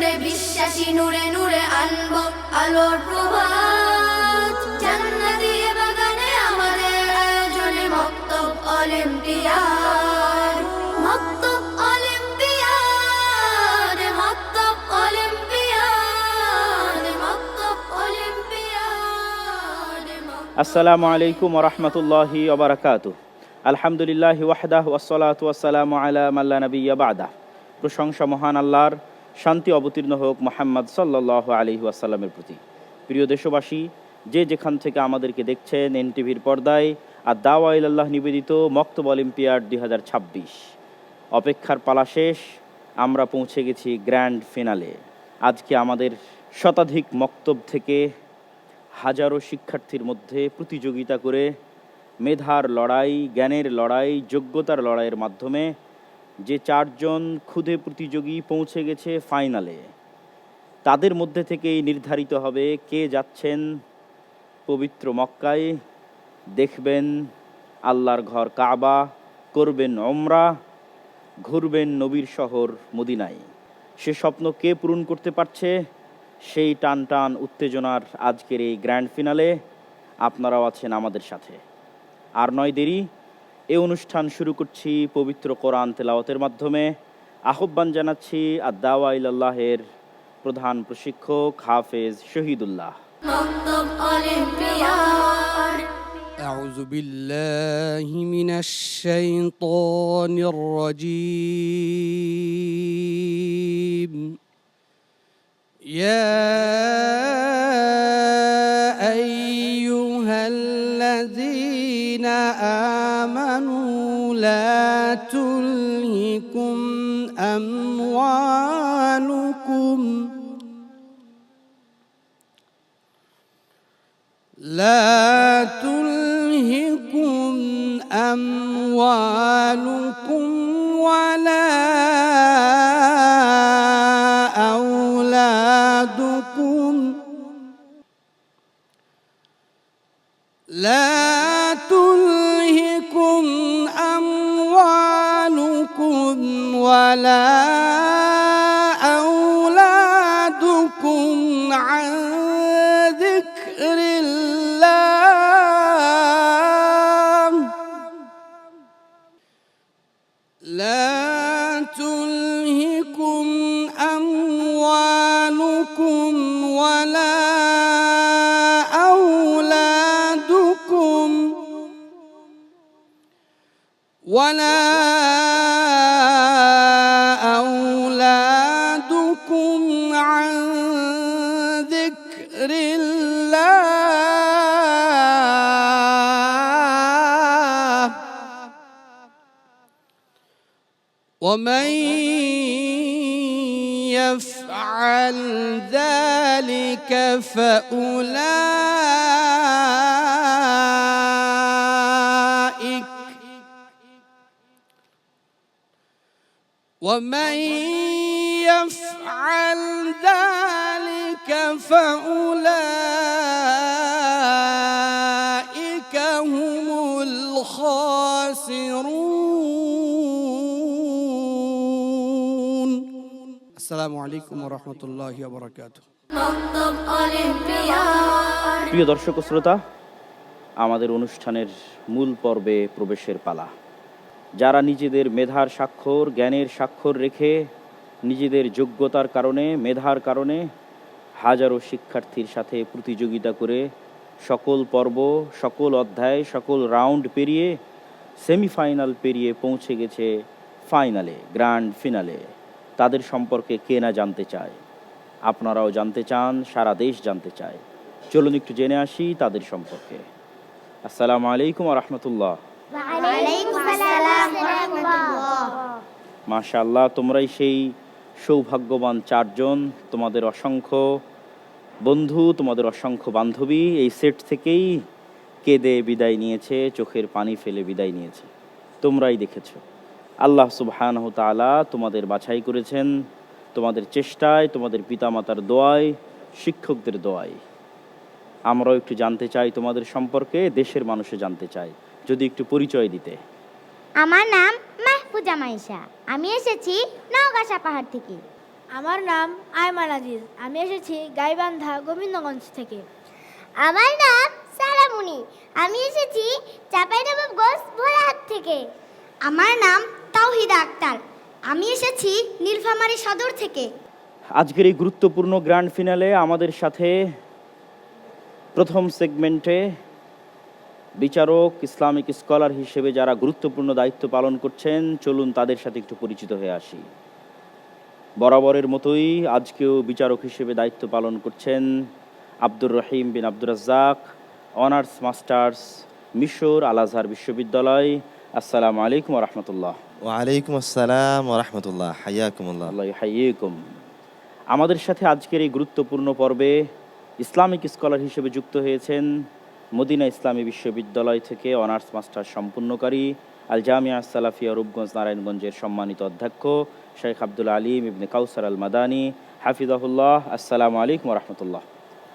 নূরে বিশ্বাসী নূরে নূরে আনবো আলোর প্রভাত। জান্নাতি বাগানে আমাদের আয়োজনে মক্তব অলিম্পিয়াড, মক্তব অলিম্পিয়াড, মক্তব অলিম্পিয়াড, মক্তব অলিম্পিয়াড। আসসালামু আলাইকুম ওয়া রাহমাতুল্লাহি ওয়া বারাকাতুহু। আলহামদুলিল্লাহি ওয়াহদাহু ওয়াসসালাতু ওয়াসসালামু আলা মান লা নাবিয়্যা বা'দা। প্রশংসা মহান আল্লাহর, শান্তি অবতীর্ণ হোক মুহাম্মদ সাল্লাল্লাহু আলাইহি ওয়াসাল্লামের প্রতি। প্রিয় দেশবাসী, যে যেখান থেকে আমাদেরকে দেখছেন এনটিভির পর্দায় আর দাওয়া ইলাল্লাহ নিবেদিত মক্তব অলিম্পিয়াড 2026 অপেক্ষার পালা শেষ। আমরা পৌঁছে গেছি গ্র্যান্ড ফিনালে। আজকে আমাদের শতাধিক মক্তব থেকে হাজারো শিক্ষার্থীর মধ্যে প্রতিযোগিতা করে মেধার লড়াই, জ্ঞানের লড়াই, যোগ্যতার লড়াইয়ের মাধ্যমে যে চারজন ক্ষুদে প্রতিযোগী পৌঁছে গেছে ফাইনালে, তাদের মধ্যে থেকেই নির্ধারিত হবে কে যাচ্ছেন পবিত্র মক্কায়, দেখবেন আল্লাহর ঘর কাবা, করবেন উমরা, ঘুরবেন নবীর শহর মদিনায়। সে স্বপ্ন কে পূরণ করতে পারছে, সেই টান টান উত্তেজনার আজকের এই গ্র্যান্ড ফিনালে আপনারাও আছেন আমাদের সাথে। আর নয় দেরি, এই অনুষ্ঠান শুরু করছি পবিত্র কোরআন তেলাওয়াতের মাধ্যমে। আহ্বান জানাচ্ছি আদ-দাওয়া ইলাল্লাহের প্রধান প্রশিক্ষক হাফেজ শহীদুল্লাহ। মক্তব অলিম্পিয়াড। أعوذ بالله من الشيطان الرجيم. يا أيها الذين آمنوا لا تلهكم أموالكم ولا أولادكم عن ذكر الله. لا تلهكم أموالكم ولا أولادكم عن ذكر الله. ومن يفعل ذلك فأولئك هم الخاسرون. السلام عليكم ورحمة الله وبركاته. মক্তব অলিম্পিয়াড। প্রিয় দর্শক ও শ্রোতা, আমাদের অনুষ্ঠানের মূল পর্বে প্রবেশের পালা। যারা নিজেদের মেধার স্বাক্ষর, জ্ঞানের স্বাক্ষর রেখে নিজেদের যোগ্যতার কারণে, মেধার কারণে হাজারো শিক্ষার্থীর সাথে প্রতিযোগিতা করে সকল পর্ব, সকল অধ্যায়, সকল রাউন্ড পেরিয়ে সেমিফাইনাল পেরিয়ে পৌঁছে গেছে ফাইনালে, গ্র্যান্ড ফিনালে, তাদের সম্পর্কে কে না জানতে চায়? আপনারাও জানতে চান, সারা দেশ জানতে চায়। চলুন একটু জেনে আসি তাদের সম্পর্কে। আসসালামু আলাইকুম ওয়া রাহমাতুল্লাহ। মাশাআল্লাহ, তোমরাই সেই সৌভাগ্যবান চারজন। তোমাদের অসংখ্য বন্ধু, তোমাদের অসংখ্য বান্ধবী এই সেট থেকেই কেঁদে বিদায় নিয়েছে, চোখের পানি ফেলে বিদায় নিয়েছে। তোমরাই দেখেছো আল্লাহ সুবহানাহু তাআলা তোমাদের বাছাই করেছেন তোমাদের চেষ্টায়, তোমাদের পিতামাতার দোয়ায়, শিক্ষকদের দোয়ায়। আমরাও একটু জানতে চাই তোমাদের সম্পর্কে, দেশের মানুষও জানতে চাই। যদি একটু পরিচয় দিতে। আমার নাম মাহফুজা মাইশা, আমি এসেছি নওগাঁ পাহাড় থেকে। আমার নাম আয়মান আজিজ। আমি এসেছি গাইবান্ধা গোবিন্দগঞ্জ থেকে। আমার নাম সালামুনি। আমি এসেছি চাঁপাইনবাবগঞ্জ ভোলাহাট থেকে। আমার নাম তাওহিদা আক্তার। আমি এসেছি নীলফামারী সদর থেকে। আজকের এই গুরুত্বপূর্ণ গ্র্যান্ড ফিনালে আমাদের সাথে প্রথম সেগমেন্টে বিচারক, ইসলামিক স্কলার হিসেবে যারা গুরুত্বপূর্ণ দায়িত্ব পালন করছেন, চলুন তাদের সাথে একটু পরিচিত হয়ে আসি। বরাবরের মতোই আজকেও বিচারক হিসেবে দায়িত্ব পালন করছেন আব্দুর রহিম বিন আব্দুর রাজ্জাক, অনার্স মাস্টার্স, মিশর আল আজহার বিশ্ববিদ্যালয়। আসসালামু আলাইকুম ওয়া রাহমাতুল্লাহ। ওয়ালাইকুম আসসালাম ওয়া রাহমাতুল্লাহ। হাইয়াকুমুল্লাহ। আল্লাহ ইউহাইয়িকুম। আমাদের সাথে আজকের এই গুরুত্বপূর্ণ পর্বে ইসলামিক স্কলার হিসেবে যুক্ত হয়েছেন মদিনা ইসলামী বিশ্ববিদ্যালয় থেকে অনার্স মাস্টার্স সম্পূর্ণকারী, আল জামিয়া সালাফিয়া রূপগঞ্জ নারায়ণগঞ্জের সম্মানিত অধ্যক্ষ শেখ আব্দুল আলিম ইবনে কাউসার আল মাদানী হাফিজাহুল্লাহ। আসসালামু আলাইকুম ওয়া রাহমাতুল্লাহ।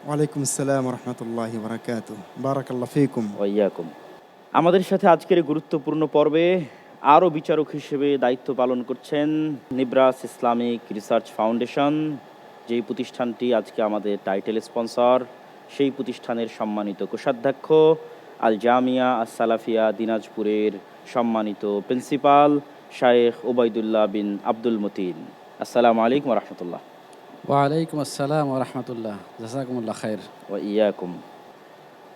ওয়ালাইকুম আসসালাম ওয়া রাহমাতুল্লাহি ওয়া বারাকাতুহু। বারাকাল্লাহু ফীকুম। ওয়া ইয়াকুম। আমাদের সাথে আজকের এই গুরুত্বপূর্ণ পর্বে আরও বিচারক হিসেবে দায়িত্ব পালন করছেন নিব্রাস ইসলামিক রিসার্চ ফাউন্ডেশন, যেই প্রতিষ্ঠানটি আজকে আমাদের টাইটেল স্পন্সর, সেই প্রতিষ্ঠানের সম্মানিত কোষাধ্যক্ষ, আল জামিয়া আস সালাফিয়া দিনাজপুরের সম্মানিত প্রিন্সিপাল শায়েখ ওবায়দুল্লাহ বিন আব্দুল মতিন। আসসালামু আলাইকুম ওয়া রাহমাতুল্লাহ। ওয়ালাইকুম আসসালাম ওয়া রাহমাতুল্লাহ। জাযাকুমুল্লাহ খাইর। ওয়া ইয়াকুম।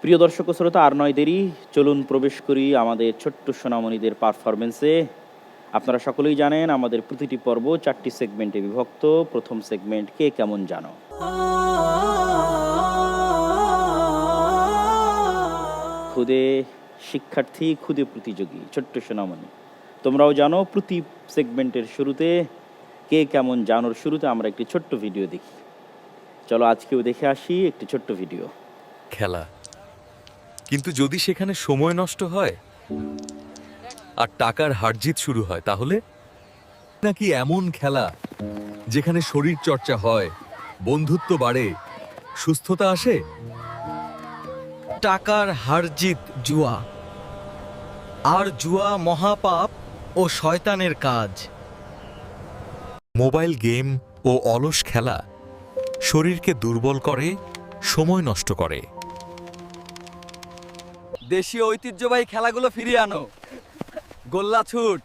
প্রিয় দর্শক শ্রোতা, আর নয় দেরি, চলুন প্রবেশ করি আমাদের ছোট্ট সোনামণিদের পারফরমেন্সে। আপনারা সকলেই জানেন আমাদের প্রতিটি পর্ব 4টি সেগমেন্টে বিভক্ত। প্রথম সেগমেন্ট কে কেমন জানো। খুদে শিক্ষার্থী, খুদে প্রতিযোগী, ছোট্ট সোনামণি, তোমরাও জানো প্রতি সেগমেন্টের শুরুতে কে কেমন জানোর শুরুতে আমরা একটি ছোট্ট ভিডিও দেখি। চলো আজকেও দেখে আসি একটি ছোট্ট ভিডিও। খেলা, কিন্তু যদি সেখানে সময় নষ্ট হয় আর টাকার হারজিত শুরু হয়, তাহলে নাকি এমন খেলা যেখানে শরীর চর্চা হয়, বন্ধুত্ব বাড়ে, সুস্থতা আসে? টাকার হারজিত জুয়া, আর জুয়া মহাপাপ ও শয়তানের কাজ। মোবাইল গেম ও অলস খেলা শরীরকে দুর্বল করে, সময় নষ্ট করে। দেশীয় ঐতিহ্যবাহী খেলাগুলো ফিরিয়ে আনো। গোল্লা ছুট,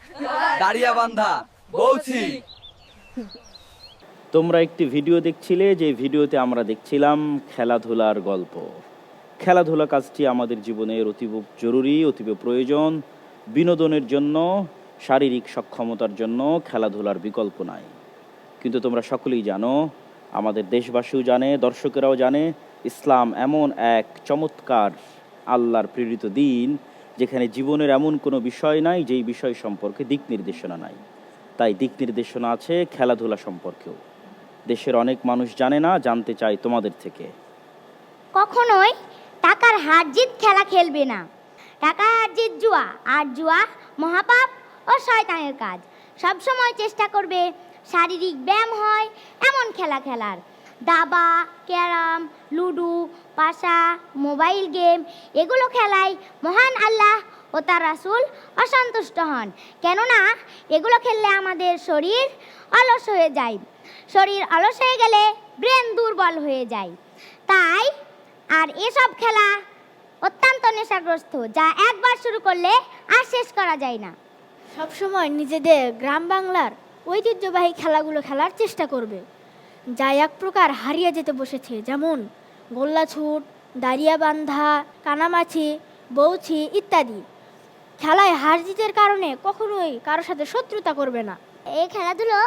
দাঁড়িয়া বান্ধা, বৌছি। তোমরা একটি ভিডিও দেখছিলে, যে ভিডিওতে আমরা দেখছিলাম খেলাধুলার গল্প। খেলাধুলা কাজটি আমাদের জীবনের অতীব জরুরি, অতীব প্রয়োজন। বিনোদনের জন্য, শারীরিক সক্ষমতার জন্য খেলাধুলার বিকল্প নাই। কিন্তু তোমরা সকলেই জানো, আমাদের দেশবাসীও জানে, দর্শকেরাও জানে, ইসলাম এমন এক চমৎকার আল্লাহর প্রেরিত দিন যেখানে জীবনের এমন কোনো বিষয় নাই যেই বিষয় সম্পর্কে দিক নির্দেশনা নাই। তাই দিক নির্দেশনা আছে খেলাধুলা সম্পর্কেও। দেশের অনেক মানুষ জানে না, জানতে চাই তোমাদের থেকে। কখনোই টাকার হারজিত খেলা খেলবে না। টাকা হারজিত জুয়া, আর জুয়া মহাপাপ ও শয়তানের কাজ। সবসময় চেষ্টা করবে শারীরিক ব্যায়াম হয় এমন খেলা খেলার। দাবা, ক্যারাম, লুডো, পাশা, মোবাইল গেম এগুলো খেলায় মহান আল্লাহ ও তার রাসূল অসন্তুষ্ট হন। কেননা এগুলো খেললে আমাদের শরীর অলস হয়ে যায়। শরীর অলস হয়ে গেলে ব্রেন দুর্বল হয়ে যায়। তাই আর এসব খেলা অত্যন্ত নেশাগ্রস্ত, যা একবার শুরু করলে আর শেষ করা যায় না। সবসময় নিজেদের গ্রাম বাংলার ঐতিহ্যবাহী খেলাগুলো খেলার চেষ্টা করবে, যা এক প্রকার হারিয়ে যেতে বসেছে, যেমন গোল্লাছুট, দাঁড়িয়া বান্ধা, কানামাছি, বৌছি ইত্যাদি। খেলায় হার জিতের কারণে কখনোই কারোর সাথে শত্রুতা করবে না। এই খেলাধুলো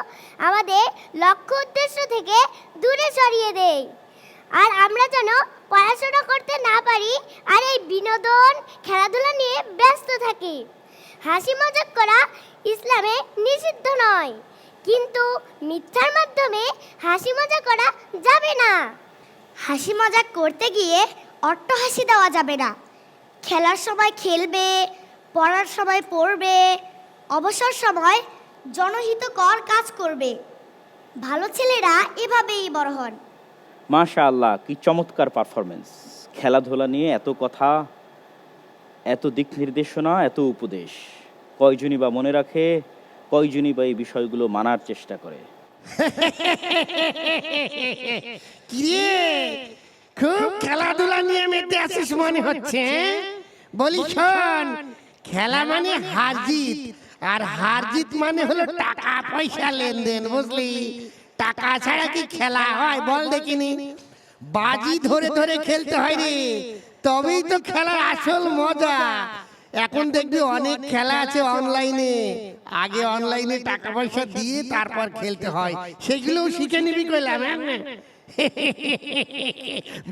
আমাদের লক্ষ্য উদ্দেশ্য থেকে দূরে সরিয়ে দেয়, আর আমরা যেন পড়াশোনা করতে না পারি আর এই বিনোদন খেলাধুলা নিয়ে ব্যস্ত থাকি। হাসি মজাক করা ইসলামে নিষিদ্ধ নয়, কিন্তু মিথ্যার মাধ্যমে হাসি মজা করা যাবে না। হাসি মজা করতে গিয়ে অট্টহাসি দেওয়া যাবে না। খেলার সময় খেলবে, পড়ার সময় পড়বে, অবসর সময় জনহিতকর কাজ করবে। ভালো ছেলেরা এভাবেই বড় হন। মাশাআল্লাহ, কি চমৎকার পারফরমেন্স! খেলাধুলা নিয়ে এত কথা, এত দিক নির্দেশনা, এত উপদেশ, কয়জনই বা মনে রাখে, কয়জনই বা এই বিষয়গুলো মানার চেষ্টা করে? কিরে খুব খেলাধুলা নিয়ে মেতে আছিস মনে হচ্ছে, হ্যাঁ? বলি শোন, খেলা মানে হার জিত, আর হার জিত মানে হলো টাকা পয়সা লেনদেন, বুঝলি? টাকা ছাড়া কি খেলা হয় বল দেখিনি? বাজি ধরে ধরে খেলতে হয় রে, তবেই তো খেলার আসল মজা। এখন দেখবি অনেক খেলা আছে অনলাইনে, আগে অনলাইনে টাকা পয়সা দিয়ে তারপর খেলতে হয়, সেগুলোও শিখে নিবি কইলাম।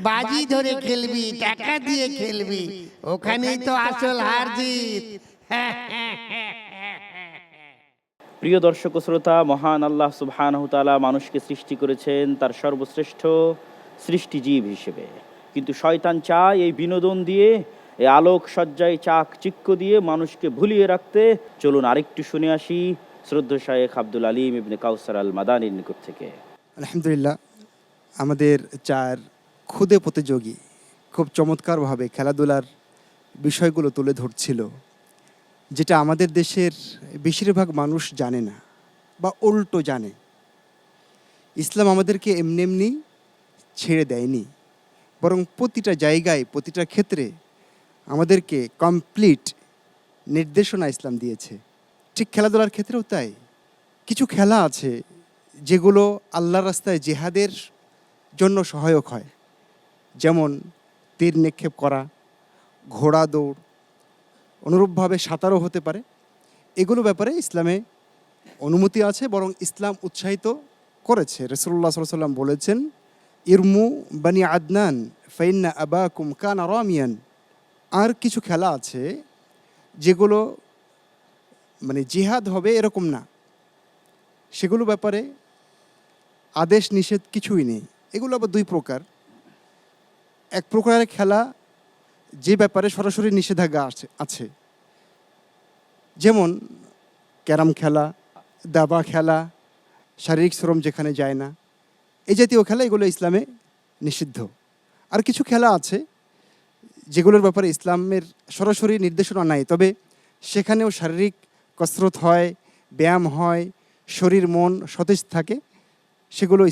বাজি ধরে খেলবি, টাকা দিয়ে খেলবি, ওখানেই তো আসল হার জিত। প্রিয় দর্শক ও শ্রোতা, মহান আল্লাহ সুবহানাহু তাআলা মানুষকে সৃষ্টি করেছেন তার সর্বশ্রেষ্ঠ সৃষ্টিজীব হিসেবে, কিন্তু শয়তান চায় এই বিনোদন দিয়ে, এই আলোক সজ্জায় চাকচিক্য দিয়ে মানুষকে ভুলিয়ে রাখতে। চলুন আরেকটু শুনে আসি শ্রদ্ধা শায়েখ আব্দুল আলিম ইবনে কাউসার আল মাদানির নিকট থেকে। আলহামদুলিল্লাহ, আমাদের চার খুদে প্রতিযোগী খুব চমৎকারভাবে খেলাধুলার বিষয়গুলো তুলে ধরছিল, যেটা আমাদের দেশের বেশিরভাগ মানুষ জানে না বা উল্টো জানে। ইসলাম আমাদেরকে এমনি এমনি ছেড়ে দেয়নি, বরং প্রতিটা জায়গায় প্রতিটা ক্ষেত্রে আমাদেরকে কমপ্লিট নির্দেশনা ইসলাম দিয়েছে। ঠিক খেলাধুলার ক্ষেত্রেও তাই। কিছু খেলা আছে যেগুলো আল্লাহর রাস্তায় জিহাদের জন্য সহায়ক হয়, যেমন তীর নিক্ষেপ করা, ঘোড়া দৌড়, অনুরূপভাবে সাঁতারও হতে পারে। এগুলো ব্যাপারে ইসলামে অনুমতি আছে, বরং ইসলাম উৎসাহিত করেছে। রাসূলুল্লাহ সাল্লাল্লাহু আলাইহি ওয়াসাল্লাম বলেছেন, ইরমু বানি আদনান ফাইন্না আবাকুম কানা রামিয়ান। আর কিছু খেলা আছে যেগুলো মানে জিহাদ হবে এরকম না, সেগুলো ব্যাপারে আদেশ নিষেধ কিছুই নেই। এগুলো আবার দুই প্রকার। এক প্রকারের খেলা যে ব্যাপারে সরাসরি নিষেধাজ্ঞা আছে, যেমন ক্যারাম খেলা, দাবা খেলা, শারীরিক শ্রম যেখানে যায় না, এই জাতীয় খেলা, এগুলো ইসলামে নিষিদ্ধ। আর কিছু খেলা আছে যেগুলোর ব্যাপারে ইসলামের সরাসরি নির্দেশনা নাই, তবে সেখানেও শারীরিক কসরত হয়, ব্যায়াম হয়, শরীর মন সতেজ থাকে, সেগুলো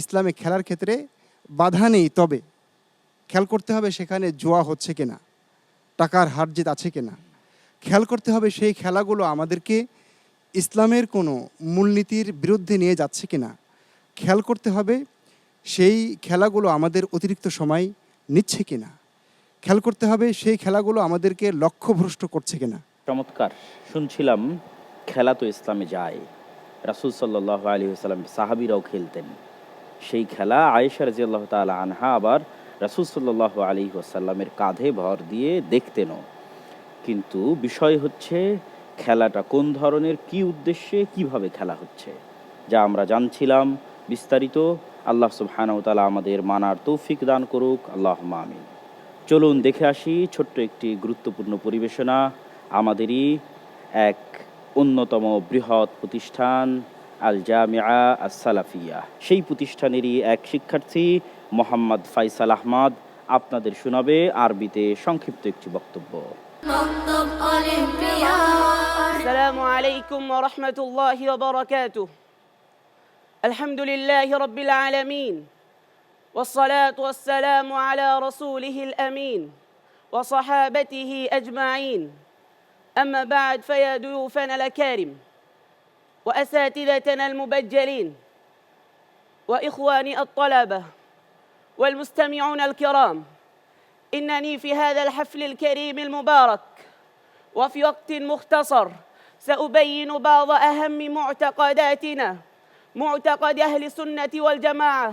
ইসলামে খেলার ক্ষেত্রে বাধা নেই। তবে খেয়াল করতে হবে সেখানে জুয়া হচ্ছে কিনা, টাকার হার জিত আছে কিনা। খেয়াল করতে হবে সেই খেলাগুলো আমাদেরকে ইসলামের কোনো মূলনীতির বিরুদ্ধে নিয়ে যাচ্ছে কিনা। খেয়াল করতে হবে সেই খেলাগুলো আমাদের অতিরিক্ত সময় নিচ্ছে কিনা। খেয়াল করতে হবে সেই খেলাগুলো আমাদেরকে লক্ষ্যভ্রষ্ট করছে কিনা। চমৎকার শুনছিলাম, খেলা তো ইসলামে যায়। রাসূল সাল্লাল্লাহু আলাইহি ওয়াসাল্লাম সাহাবীরাও খেলতেন সেই খেলা। আয়েশা রাদিয়াল্লাহু তাআলা আনহা আবার রাসূল সাল্লাল্লাহু আলাইহি ওয়াসাল্লামের কাঁধে ভর দিয়ে দেখতেনও। কিন্তু বিষয় হচ্ছে খেলাটা কোন ধরনের, কি উদ্দেশ্যে, কিভাবে খেলা হচ্ছে, যা আমরা জানছিলাম বিস্তারিত। আল্লাহ সুবহানাহু ওয়া তাআলা আমাদের মানার তৌফিক দান করুক, আল্লাহুম্মা আমিন। চলুন দেখে আসি ছোট্ট একটি গুরুত্বপূর্ণ পরিবেশনা আমাদেরই এক অন্যতম বৃহৎ প্রতিষ্ঠান আল জামিয়া আস সালাফিয়া, সেই প্রতিষ্ঠানেরই এক শিক্ষার্থী মোহাম্মদ ফাইসাল আহমদ আপনাদের শোনাবে আরবিতে সংক্ষিপ্ত একটি বক্তব্য। مكتب أولمبياد. السلام عليكم ورحمة الله وبركاته. الحمد لله رب العالمين، والصلاة والسلام على رسوله الأمين وصحابته أجمعين. أما بعد، فيا ضيوفنا الأكارم وأساتذتنا المبجلين وإخواني الطلبة والمستمعون الكرام، إنني في هذا الحفل الكريم المبارك وفي وقت مختصر سأبين بعض أهم معتقداتنا، معتقد أهل السنة والجماعة،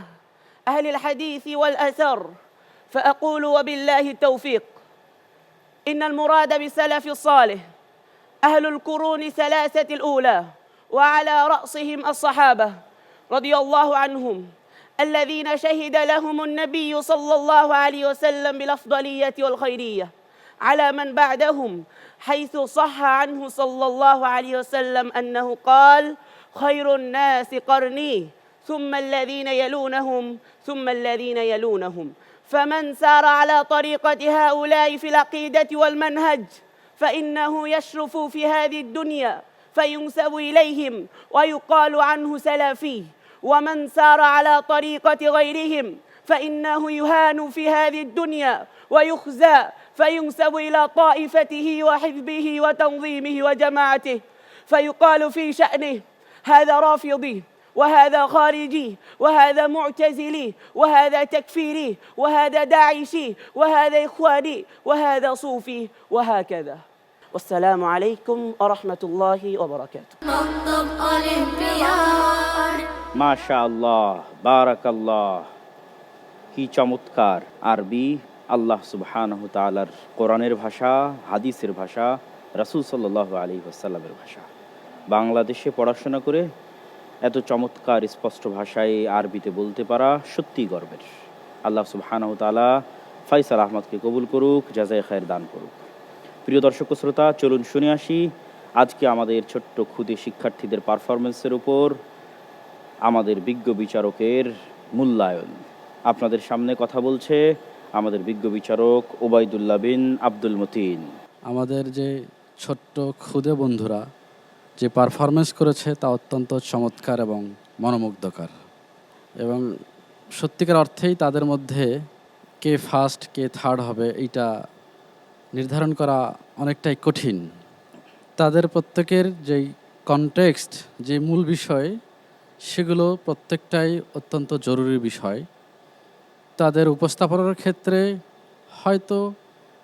أهل الحديث والأثر، فأقول وبالله التوفيق. إن المراد بالسلف الصالح أهل القرون الثلاثة الأولى، وعلى رأسهم الصحابة رضي الله عنهم، الذين شهد لهم النبي صلى الله عليه وسلم بالأفضلية والخيرية على من بعدهم، حيث صح عنه صلى الله عليه وسلم أنه قال: خير الناس قرني، ثم الذين يلونهم، ثم الذين يلونهم. فمن سار على طريقة هؤلاء في العقيدة والمنهج فإنه يشرف في هذه الدنيا، فينسب إليهم ويقال عنه سلفي، ومن سار على طريقة غيرهم فإنه يهان في هذه الدنيا ويخزى فينسب إلى طائفته وحزبه وتنظيمه وجماعته، فيقال في شأنه هذا رافضي وهذا خارجي وهذا معتزلي وهذا تكفيري وهذا داعشي وهذا إخواني وهذا صوفي وهكذا. والسلام عليكم ورحمة الله وبركاته. مكتب অলিম্পিয়াড। মাশাআল্লাহ, বারাকাল্লাহ, কি চমৎকার আরবি! আল্লাহ সুবহানাহু তাআলার কোরআনের ভাষা, হাদিসের ভাষা, রাসূল সাল্লাল্লাহু আলাইহি ওয়াসাল্লামের ভাষা। বাংলাদেশে পড়াশোনা করে এত চমৎকার স্পষ্ট ভাষায় আরবিতে বলতে পারা সত্যিই গর্বের। আল্লাহ সুবহানাহু তাআলা ফয়সাল আহমদকে কবুল করুক, জাযায়ে খায়ের দান করুক। প্রিয় দর্শক ও শ্রোতা, চলুন শুনে আসি আজকে আমাদের ছোট্ট ক্ষুদে শিক্ষার্থীদের পারফরমেন্সের উপর আমাদের বিজ্ঞ বিচারকের মূল্যায়ন। আপনাদের সামনে কথা বলছে আমাদের বিজ্ঞ বিচারক ওবায়দুল্লাহ বিন আব্দুল মতিন। আমাদের যে ছোট্ট ক্ষুদে বন্ধুরা যে পারফরমেন্স করেছে তা অত্যন্ত চমৎকার এবং মনোমুগ্ধকর, এবং সত্যিকার অর্থেই তাদের মধ্যে কে ফার্স্ট কে থার্ড হবে এইটা নির্ধারণ করা অনেকটাই কঠিন। তাদের প্রত্যেকের যেই কনটেক্সট, যে মূল বিষয়, সেগুলো প্রত্যেকটাই অত্যন্ত জরুরি বিষয়। তাদের উপস্থাপনার ক্ষেত্রে হয়তো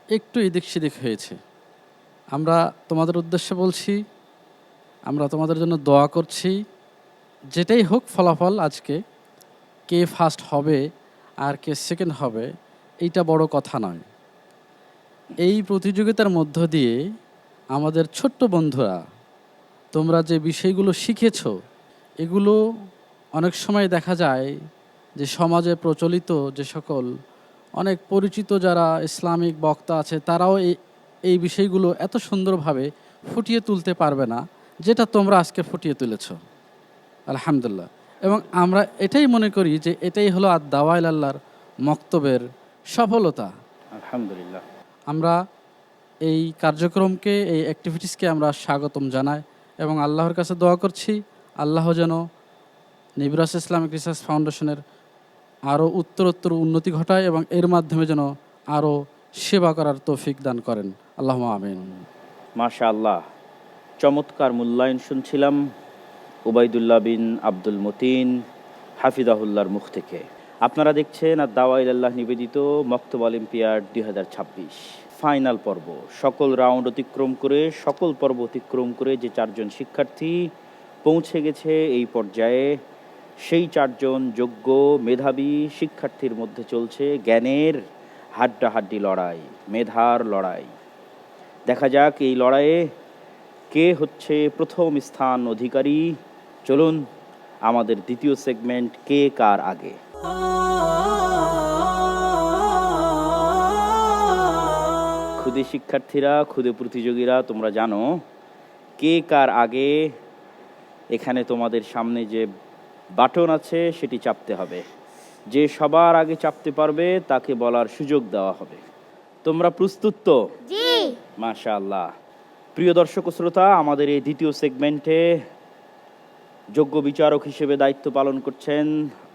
একটু এদিক সেদিক হয়েছে। আমরা তোমাদের উদ্দেশ্যে বলছি, আমরা তোমাদের জন্য দোয়া করছি। যেটাই হোক ফলাফল, আজকে কে ফার্স্ট হবে আর কে সেকেন্ড হবে এইটা বড় কথা নয়। এই প্রতিযোগিতার মধ্য দিয়ে আমাদের ছোট্ট বন্ধুরা তোমরা যে বিষয়গুলো শিখেছো, এগুলো অনেক সময় দেখা যায় যে সমাজে প্রচলিত যে সকল অনেক পরিচিত যারা ইসলামিক বক্তা আছে, তারাও এই বিষয়গুলো এত সুন্দরভাবে ফুটিয়ে তুলতে পারবে না যেটা তোমরা আজকে ফুটিয়ে তুলেছ, আলহামদুলিল্লাহ। এবং আমরা এটাই মনে করি যে এটাই হলো আদ-দাওয়া ইলাল্লাহর মক্তবের সফলতা, আলহামদুলিল্লাহ। আমরা এই কার্যক্রমকে, এই অ্যাক্টিভিটিসকে আমরা স্বাগতম জানাই এবং আল্লাহর কাছে দোয়া করছি আল্লাহ যেন নিবরাস ইসলামিক রিসার্চ ফাউন্ডেশনের আরও উত্তরোত্তর উন্নতি ঘটায় এবং এর মাধ্যমে যেন আরও সেবা করার তৌফিক দান করেন। আল্লাহুম্মা আমিন। মাশাআল্লাহ, চমৎকার মূল্যায়ন শুনছিলাম ওবায়দুল্লাহ বিন আব্দুল মতিন হাফিজাহুল্লাহর মুখ থেকে। আপনারা দেখছেন আদ-দাওয়া ইলাল্লাহ নিবেদিত মক্তব অলিম্পিয়াড 2026 ফাইনাল পর্ব। সকল রাউন্ড অতিক্রম করে, সকল পর্ব অতিক্রম করে যে চারজন শিক্ষার্থী পৌঁছে গেছে এই পর্যায়ে, সেই চারজন যোগ্য মেধাবী শিক্ষার্থীর মধ্যে চলছে জ্ঞানের হাড্ডাহাড্ডি লড়াই, মেধার লড়াই। দেখা যাক এই লড়াইয়ে কে হচ্ছে প্রথম স্থান অধিকারী। চলুন আমাদের দ্বিতীয় সেগমেন্ট, কে কার আগে। ক্ষুদে শিক্ষার্থীরা, ক্ষুদে প্রতিযোগীরা, তোমরা জানো কে কার আগে। এখানে তোমাদের সামনে যে বাটন আছে সেটি চাপতে হবে। যে সবার আগে চাপতে পারবে তাকে বলার সুযোগ দেওয়া হবে। তোমরা প্রস্তুত তো? জি। মাশাআল্লাহ। প্রিয় দর্শক ও শ্রোতা, আমাদের এই দ্বিতীয় সেগমেন্টে যোগ্য বিচারক হিসেবে দায়িত্ব পালন করছেন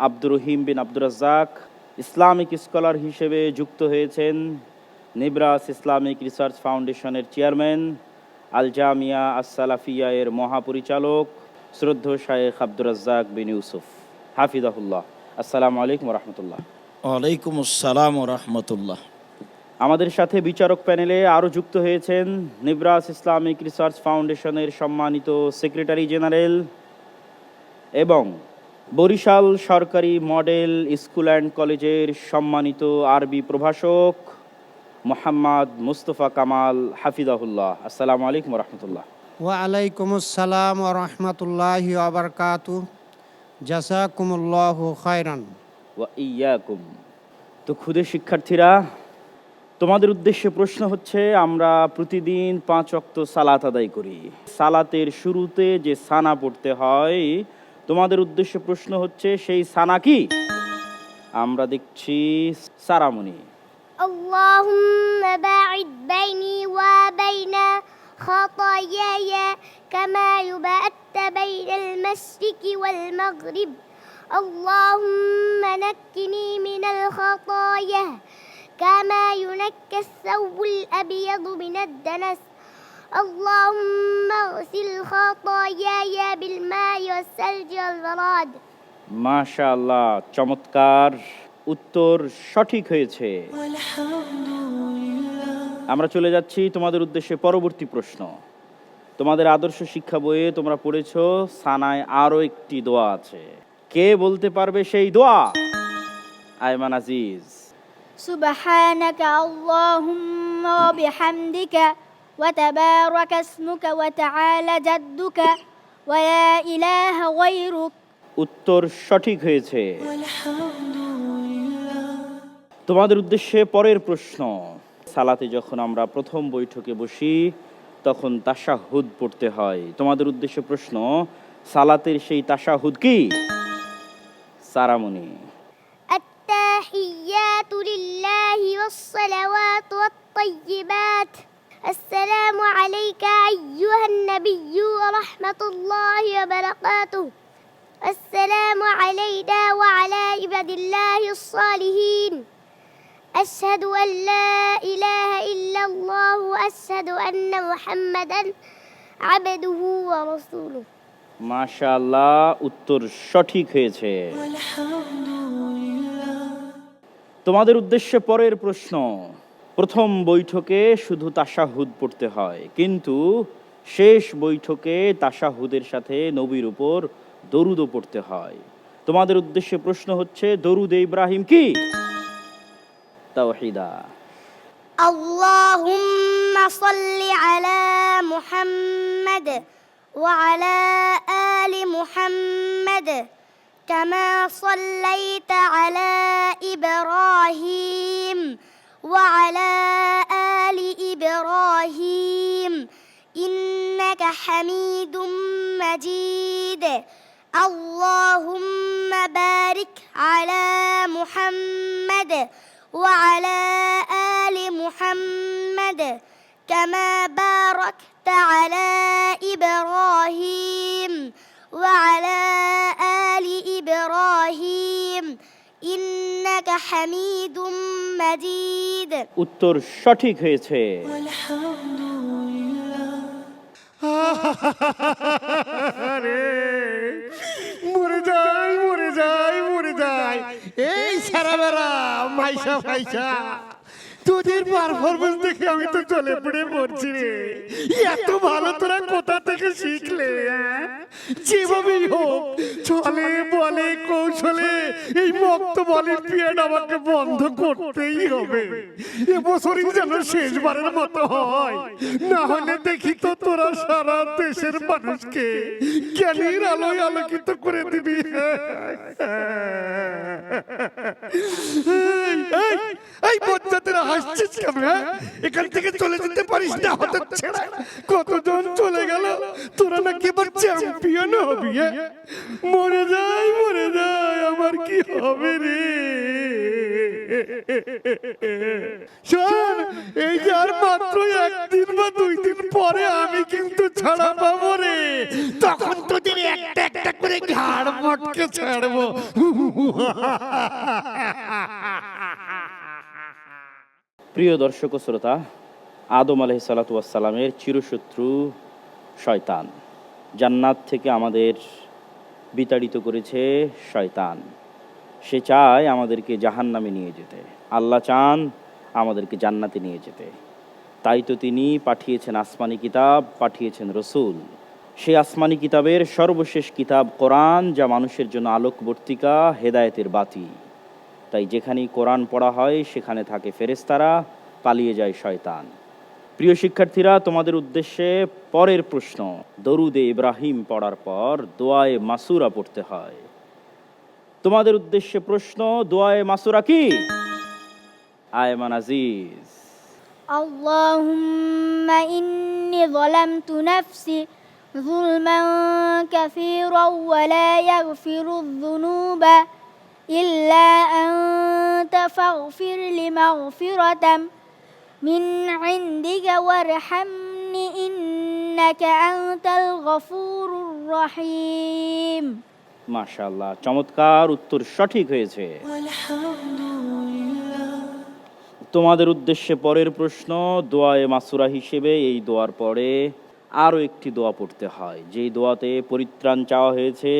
আব্দুর রহিম বিন আব্দুর রাজ্জাক। ইসলামিক স্কলার হিসেবে যুক্ত হয়েছেন নিবরাস ইসলামিক রিসার্চ ফাউন্ডেশনের চেয়ারম্যান, আল জামিয়া আস-সালাফিয়া এর মহাপরিচালক শ্রদ্ধেয় শায়েখ আব্দুর রাজ্জাক বিন ইউসুফ হাফিজাহুল্লাহ। আসসালামু আলাইকুম ওয়া রাহমাতুল্লাহ। ওয়ালাইকুম আসসালাম ওয়া রাহমাতুল্লাহ। আমাদের সাথে বিচারক প্যানেলে আরও যুক্ত হয়েছেন নিবরাস ইসলামিক রিসার্চ ফাউন্ডেশনের সম্মানিত সেক্রেটারি জেনারেল এবং বরিশাল সরকারি মডেল স্কুল অ্যান্ড কলেজের সম্মানিত আরবি প্রভাষক মোহাম্মদ মুস্তফা কামাল হাফিজাহুল্লাহ। আসসালামু আলাইকুম ওয়া রাহমাতুল্লাহ। ওয়ালাইকুম আসসালাম ওয়া রাহমাতুল্লাহি ওয়া বারাকাতুহু। জাযাকুমুল্লাহু খায়রান। ওয়া ইয়াকুম। তো ক্ষুদে শিক্ষার্থীরা, তোমাদের উদ্দেশ্যে প্রশ্ন হচ্ছে, আমরা প্রতিদিন 5 ওয়াক্ত সালাত আদায় করি। সালাতের শুরুতে যে সানা পড়তে হয়, তোমাদের উদ্দেশ্যে প্রশ্ন হচ্ছে সেই সানা কি? আমরা দেখছি সারামণি। আল্লাহুম্মা বা'id বাইনি ওয়া বাইনা خطاياي كما يبعد بين المشرق والمغرب اللهم نقني من الخطايا كما ينقى الثوب الأبيض من الدنس اللهم اغسل خطاياي بالماء والثلج والبراد মাশাআল্লাহ, চমৎকার উত্তর সঠিক হয়েছে। আমরা চলে যাচ্ছি তোমাদের উদ্দেশ্যে পরবর্তী প্রশ্ন। তোমাদের আদর্শ শিক্ষা বইয়ে তোমরা পড়েছো সানায় আরো একটি দোয়া আছে, কে বলতে পারবে সেই দোয়া? আয়মান আজিজ। সুবহানাকা আল্লাহুম্মা ওয়া বিহামদিকা ওয়া তাবারাকা ইসমুকা ওয়া তাআলা জাদ্দুকা ওয়া লা ইলাহা গায়রুক। উত্তর সঠিক হয়েছে। তোমাদের উদ্দেশ্যে পরের প্রশ্ন। সালাতে যখন আমরা প্রথম বৈঠকে বসি তখন তাশাহুদ পড়তে হয়। তোমাদের উদ্দেশ্যে প্রশ্ন, সালাতের সেই তাশাহুদ কি? সারামণি। التحيات لله والصلوات والطيبات السلام عليك أيها النبي ورحمة الله وبركاته السلام علينا وعلى عباد الله الصالحين أشهد أن لا إله إلا الله وأشهد أن محمدا عبده ورسوله মাশাআল্লাহ, উত্তর সঠিক হয়েছে। তোমাদের উদ্দেশ্যে পরের প্রশ্ন। প্রথম বৈঠকে শুধু তাশাহুদ পড়তে হয়, কিন্তু শেষ বৈঠকে তাশাহুদের সাথে নবীর উপর দরুদও পড়তে হয়। তোমাদের উদ্দেশ্যে প্রশ্ন হচ্ছে, দরুদে ইব্রাহিম কি? তাওহীদা। اللهم صل على محمد وعلى آل محمد كما صليت على إبراهيم وعلى آل إبراهيم إنك حميد مجيد اللهم بارك على محمد وعلى آل محمد كما باركت على إبراهيم وعلى آل إبراهيم إنك حميد مجيد উত্তর সঠিক হয়েছে। মরে যাই মরে যাই মরে যাই এই সারা বেড়া মাইশা ফাইসা তোদের পারফরমেন্স দেখে আমি তো চলে পড়ে মরছি রে। এত ভালো তোরা কোথা থেকে শিখলে? যেভাবেই হোক চলে বলে কৌশলে এই মক্ত বলের পিরিয়ড আমাকে বন্ধ করতেই হবে। এবছরই যেন শেষবারের মতো হয়, না হলে দেখি তো তোরা সারা দেশের মানুষকে জ্ঞানীর আলোয় আলোকিত করে দিবি। এই বচ্চাদেরা হাসছিস কেন? এখান থেকে চলে যেতে পারিস না? হতে ছেড়ে কতজন চলে গেল, তোরা নাকি এবার চ্যাম্পিয়ন হবি। মরে যাই আমার কি হবে রে? শোন, এই যে আর মাত্র একদিন বা 2 দিন পরে আমি কিন্তু ছাড়া পাবো রে। তখন তোদের একটা একটা করে ঘাড় মটকে ছাড়বো। প্রিয় দর্শক ও শ্রোতা, আদম আলাইহিসসালাতু ওয়াসসালামের চিরশত্রু শয়তান, জান্নাত থেকে আমাদের বিতাড়িত করেছে শয়তান। সে চায় আমাদেরকে জাহান্নামে নিয়ে যেতে, আল্লাহ চান আমাদেরকে জান্নাতে নিয়ে যেতে। তাই তো তিনি পাঠিয়েছেন আসমানি কিতাব, পাঠিয়েছেন রসুল। সেই আসমানি কিতাবের সর্বশেষ কিতাব কোরআন, যা মানুষের জন্য আলোকবর্তিকা, হেদায়েতের বাতি। তাই যেখানেই কোরআন পড়া হয় সেখানে থাকে ফেরেশতারা, পালিয়ে যায় শয়তান। প্রিয় শিক্ষার্থীরা, তোমাদের উদ্দেশ্যে পরের প্রশ্ন। দরুদে ইব্রাহিম পড়ার পর দোয়ায়ে মাসুরা পড়তে হয়। তোমাদের উদ্দেশ্যে প্রশ্ন, দোয়ায়ে মাসুরা কি? আয়মান আজিজ। আল্লাহুম্মা ইন্নী যালামতু নাফসি যুলমান কাসীরা ওয়া লা ইয়াগফিরুয যুনুবা ইল্লা আনতা ফাগফির লি মাগফিরাতাম মিন ইনদিকা ওয়ারহামনি إنك أنت الغفور الرحيم মাশাআল্লাহ, চমৎকার উত্তর, সঠিক হয়েছে। তোমাদের উদ্দেশ্যে পরের প্রশ্ন। দোয়ায়ে মাসুরা হিসেবে এই দোয়ার পরে আরও একটি দোয়া পড়তে হয়, যেই দোয়াতে পরিত্রাণ চাওয়া হয়েছে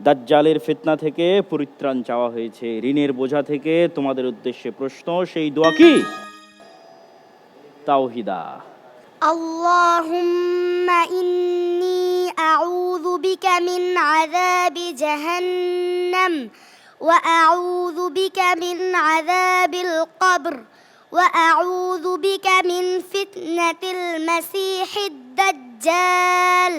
দাজ্জালের ফিতনা থেকে, পরিত্রাণ চাওয়া হয়েছে ঋণের বোঝা থেকে। তোমাদের উদ্দেশ্যে প্রশ্ন, সেই দোয়া কি? তাওহিদা। اللهم إني أعوذ بك من عذاب جهنم وأعوذ بك من عذاب القبر وأعوذ بك من فتنة المسيح الدجال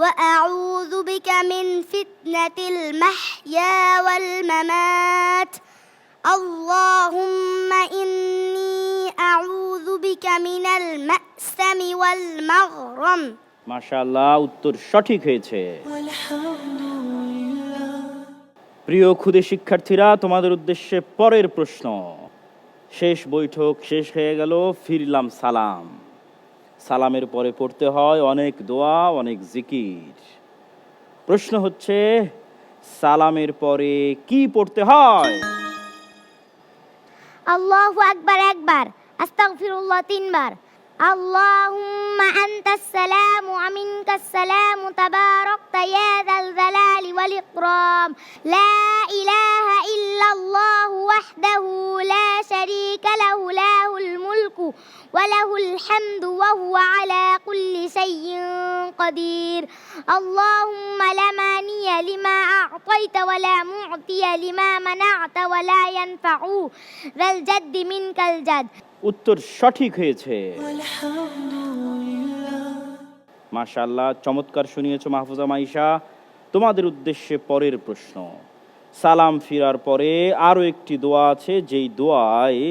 وأعوذ بك من فتنة المحيا والممات اللهم إني أعوذ بك من المأسم والمغرم মাশাআল্লাহ, উত্তর সঠিক হয়েছে। প্রিয় ক্ষুদে শিক্ষার্থীরা, তোমাদের উদ্দেশ্যে পরের প্রশ্ন। শেষ বৈঠক শেষ হয়ে গেল, ফিরলাম সালাম। সালামের পরে পড়তে হয় অনেক দোয়া, অনেক জিকির। প্রশ্ন হচ্ছে, সালামের পরে কি পড়তে হয়? আল্লাহু আকবার একবার, আস্তাগফিরুল্লাহ তিনবার, আল্লাহুম্মা আনতাস সালামু ওয়া মিনকাস সালামু তাবারাকতা ইয়া যাল জালালি ওয়াল ইকরাম, লা ইলাহা ইল্লাল্লাহু ওয়াহদাহু লা শারীকা লাহু, লাহুল মুলকু ওয়া লাহুল হামদু ওয়া হুয়া আলা কুল্লি শাইইন কাদির, আল্লাহুম্মা লা মানিয়া লিমা আ'তাইতা ওয়া লা মু'তিয়া লিমা মানা'তা ওয়া লা ইয়ানফা'ু যাল জাদ্দি মিনকাল জাদ। উত্তর সঠিক হয়েছে। মাশাআল্লাহ, চমৎকার শুনিয়েছো মাহফুজা মাইশা। তোমাদের উদ্দেশ্যে পরের প্রশ্ন। সালাম ফিরার পরে আরও একটি দোয়া আছে, যেই দোয়ায়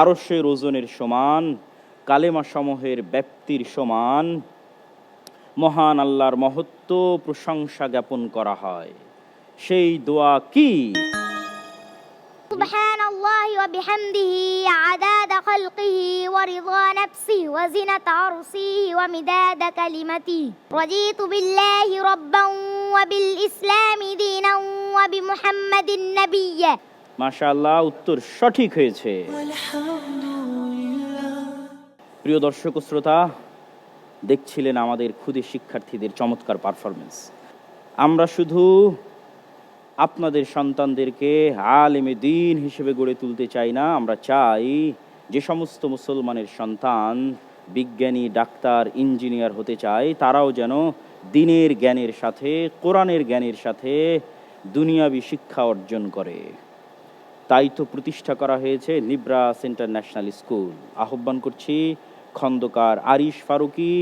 আরশের ওজনের সমান, কালেমা সমূহের ব্যাপ্তির সমান মহান আল্লাহর মহত্ব প্রশংসা জ্ঞাপন করা হয়। সেই দোয়া কি? سبحان الله وبحمده عداد خلقه ورضا نفسه وزنة عرشه ومداد كلمته رضيت بالله ربا وبالإسلام دينا وبمحمد نبيا মাশাআল্লাহ, উত্তর সঠিক হয়েছে। প্রিয় দর্শক ও শ্রোতা, দেখছিলেন আমাদের ক্ষুদে শিক্ষার্থীদের চমৎকার পারফরমেন্স। আমরা শুধু আপনাদের সন্তানদেরকে আলেমে দ্বীন হিসেবে গড়ে তুলতে চাই না, আমরা চাই যে সমস্ত মুসলমানের সন্তান বিজ্ঞানী, ডাক্তার, ইঞ্জিনিয়ার হতে চায়, তারাও যেন দ্বীনের জ্ঞানের সাথে, কোরআনের জ্ঞানের সাথে দুনিয়াবি শিক্ষা অর্জন করে। তাই তো প্রতিষ্ঠা করা হয়েছে নিব্রাস ইন্টারন্যাশনাল স্কুল। আহ্বান করছি খন্দকার আরিশ ফারুকি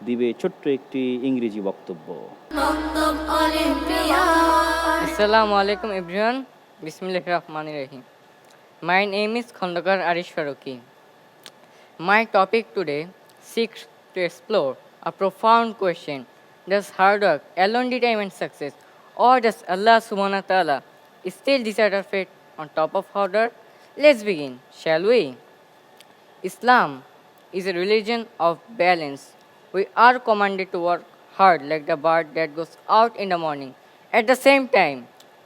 দিবে ছোট্ট একটি ইংরেজি বক্তব্য। Assalamu alaikum everyone. Bismillahirrahmanirrahim. My name is Khondakar Arish Faruqi. My topic today seeks to explore a profound question. Does hard work alone determine success, or does Allah subhanahu wa ta'ala still decide our fate on top of hard work? Let's begin, shall we? Islam is a religion of balance. We are commanded to work hard like the bird that goes out in the morning. At the same time,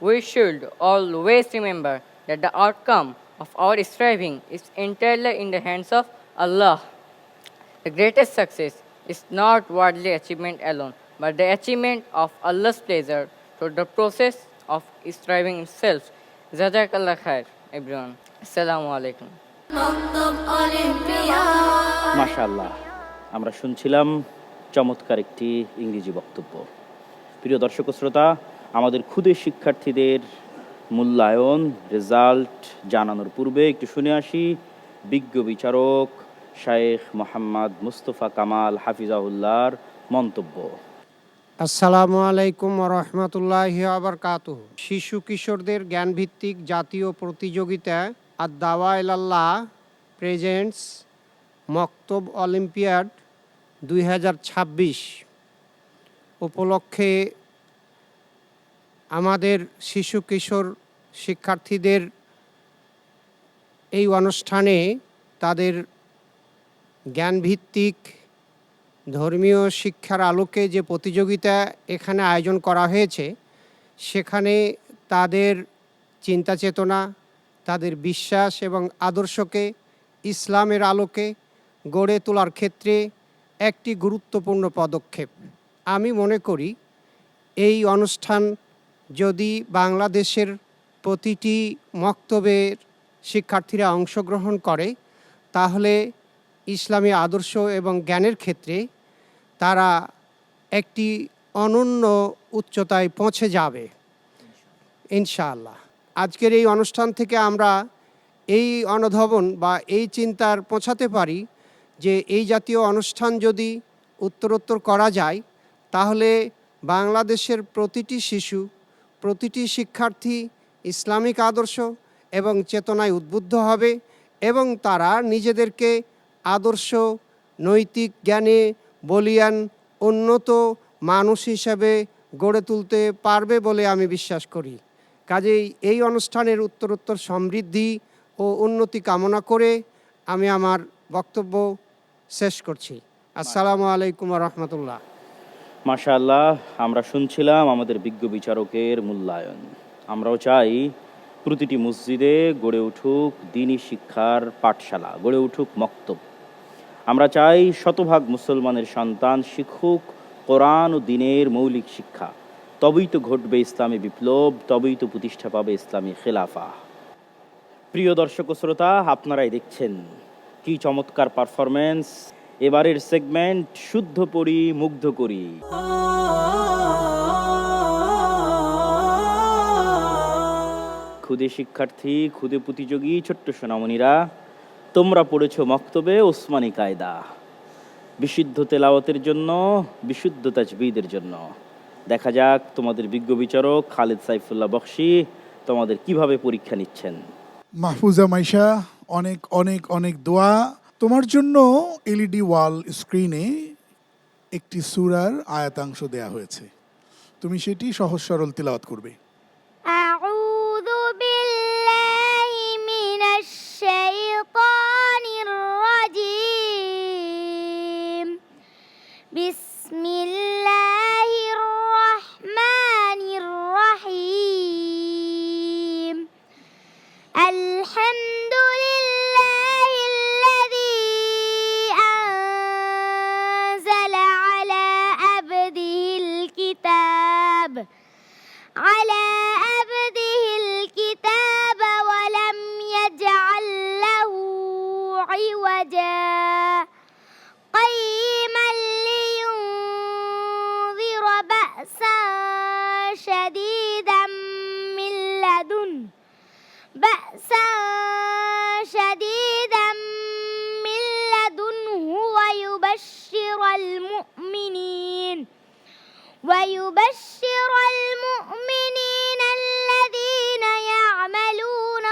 we should always remember that the outcome of our striving is entirely in the hands of Allah. The greatest success is not worldly achievement alone, but the achievement of Allah's pleasure through the process of striving itself. Jazakallah khair, everyone. Assalamu alaikum. মাশাআল্লাহ, আমরা শুনছিলাম চমৎকার একটি ইংরেজি বক্তব্য। প্রিয় দর্শক ও শ্রোতা, আমাদের ক্ষুদে শিক্ষার্থীদের মূল্যায়ন রেজাল্ট জানানোর পূর্বে একটু শুনে আসি বিজ্ঞ বিচারক শায়েখ মোহাম্মদ মুস্তফা কামাল হাফিজাহুল্লাহর মন্তব্য। আসসালামু আলাইকুম রহমতুল্লাহি ওয়া বারাকাতুহু। শিশু কিশোরদের জ্ঞানভিত্তিক জাতীয় প্রতিযোগিতা আদ-দাওয়া ইলাল্লাহ প্রেজেন্টস মক্তব অলিম্পিয়াড 2026 উপলক্ষে আমাদের শিশু কিশোর শিক্ষার্থীদের এই অনুষ্ঠানে তাদের জ্ঞানভিত্তিক ধর্মীয় শিক্ষার আলোকে যে প্রতিযোগিতা এখানে আয়োজন করা হয়েছে, সেখানে তাদের চিন্তা চেতনা, তাদের বিশ্বাস এবং আদর্শকে ইসলামের আলোকে গড়ে তোলার ক্ষেত্রে একটি গুরুত্বপূর্ণ পদক্ষেপ। আমি মনে করি এই অনুষ্ঠান যদি বাংলাদেশের প্রতিটি মক্তবের শিক্ষার্থীরা অংশগ্রহণ করে, তাহলে ইসলামী আদর্শ এবং জ্ঞানের ক্ষেত্রে তারা একটি অনন্য উচ্চতায় পৌঁছে যাবে ইনশাআল্লাহ। আজকের এই অনুষ্ঠান থেকে আমরা এই অনুধাবন বা এই চিন্তার পৌঁছাতে পারি যে এই জাতীয় অনুষ্ঠান যদি উত্তরোত্তর করা যায়, তাহলে বাংলাদেশের প্রতিটি শিশু, প্রতিটি শিক্ষার্থী ইসলামিক আদর্শ এবং চেতনায় উদ্বুদ্ধ হবে এবং তারা নিজেদেরকে আদর্শ, নৈতিক জ্ঞানে বলীয়ান, উন্নত মানুষ হিসেবে গড়ে তুলতে পারবে বলে আমি বিশ্বাস করি। কাজেই এই অনুষ্ঠানের উত্তরোত্তর সমৃদ্ধি ও উন্নতি কামনা করে আমি আমার বক্তব্য শেষ করছি। আসসালামু আলাইকুম ওয়া রাহমাতুল্লাহ। মাশাআল্লাহ, আমরা শুনছিলাম আমাদের বিজ্ঞ বিচারকের মূল্যায়ন। আমরাও চাই প্রতিটি মসজিদে গড়ে উঠুক দ্বীনি শিক্ষার পাঠশালা, গড়ে উঠুক মক্তব। আমরা চাই শতভাগ মুসলমানের সন্তান শিখুক কোরআন ও দ্বীনের মৌলিক শিক্ষা। তবেই তো ঘটবে ইসলামী বিপ্লব, তবেই তো প্রতিষ্ঠা পাবে ইসলামী খেলাফা। প্রিয় দর্শক ও শ্রোতা, আপনারাই দেখছেন কি চমৎকার পারফরমেন্স। এবারের সেগমেন্ট শুদ্ধ পড়ি মুগ্ধ করি। খুদে শিক্ষার্থী, খুদে প্রতিযোগী, ছোট্ট সোনামণিরা, তোমরা পড়েছ মক্তবে ওসমানী কায়দা, বিশুদ্ধ তেলাওয়াতের জন্য, বিশুদ্ধ তাজবিদের জন্য। দেখা যাক তোমাদের বিজ্ঞ বিচারক খালেদ সাইফুল্লাহ বখশী তোমাদের কিভাবে পরীক্ষা নিচ্ছেন। মাহফুজা মাইশা, অনেক অনেক অনেক দোয়া তোমার জন্য। এলইডি ওয়াল স্ক্রিনে একটি সূরার আয়াতাংশ দেয়া হয়েছে, তুমি সেটি সহজ সরল তিলাওয়াত করবে। আউযু বিল্লাহি মিনাশ শাইতানির রাজীম। বিসমিল্লাহির রাহমানির রাহিম। আলহামদুলিল্লাহিল্লাযী আনজালা আলা আবদিহিল কিতাব على عبده الكتاب ولم يجعل له عوجا قيما لينذر بأسا شديدا من لدنه ويبشر المؤمنين الذين يعملون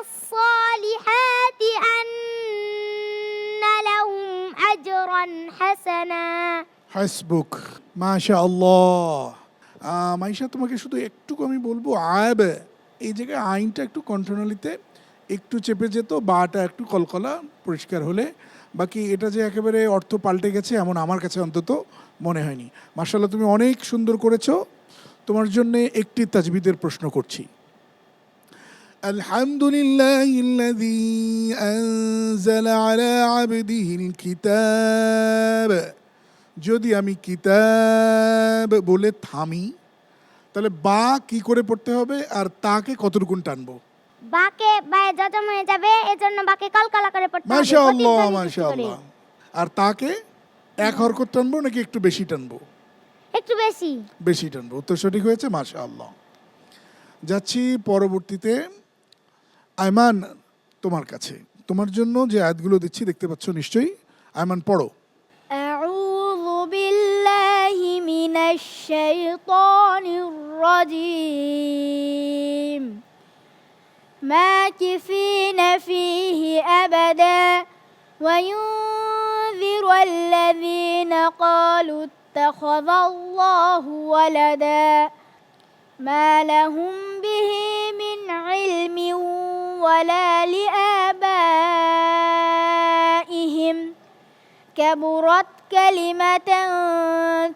الصالحات أن لهم أجرا حسنا। হাসবুক, মাশাআল্লাহ। মাইশা, তোমাকে শুধু একটু আমি বলবো, আব এই জায়গায় আইনটা একটু কন্ট্রোনালিতে একটু চেপে যেত, বাটা একটু কলকলা পরিষ্কার হলে, বাকি এটা যে একেবারে অর্থ পাল্টে গেছে এমন আমার কাছে অন্তত মনে হয়নি। মাশাআল্লাহ, তুমি অনেক সুন্দর করেছো। তোমার জন্য একটি তাজবিদের প্রশ্ন করছি। আলহামদুলিল্লাহিল্লাযী আনজালা আলা আবদিহিল কিতাব। যদি আমি কিতাব বলে থামি, তাহলে বা কি করে পড়তে হবে আর তাকে কতটুকুন টানবো? বাকে বায়ে জজম হয়ে যাবে, এজন্য বাকে কলকলা করে পড়তে হবে। মাশাআল্লাহ, মাশাআল্লাহ। আর তাকে এক হরকত টানবো নাকি একটু বেশি টানবো? একটু বেশি। বেশি টানবো। উত্তর সঠিক হয়েছে, মাশাআল্লাহ। যাচ্ছি পরবর্তীতে। আয়মান, তোমার কাছে তোমার জন্য যে আয়াতগুলো দিচ্ছি দেখতে পাচ্ছ নিশ্চয়ই। আয়মান, পড়ো। আউযু বিল্লাহি মিনাশ শাইতানির রাজীম। মাকিফিনা ফীহি আবাদা ওয়া ইউনযিরু আল্লাযীনা ক্বালু ইত্তাখাযাল্লাহু ওয়ালাদা মা লাহুম বিহি মিন ইলমিন ওয়ালা লিআবাইহিম كبرت كلمة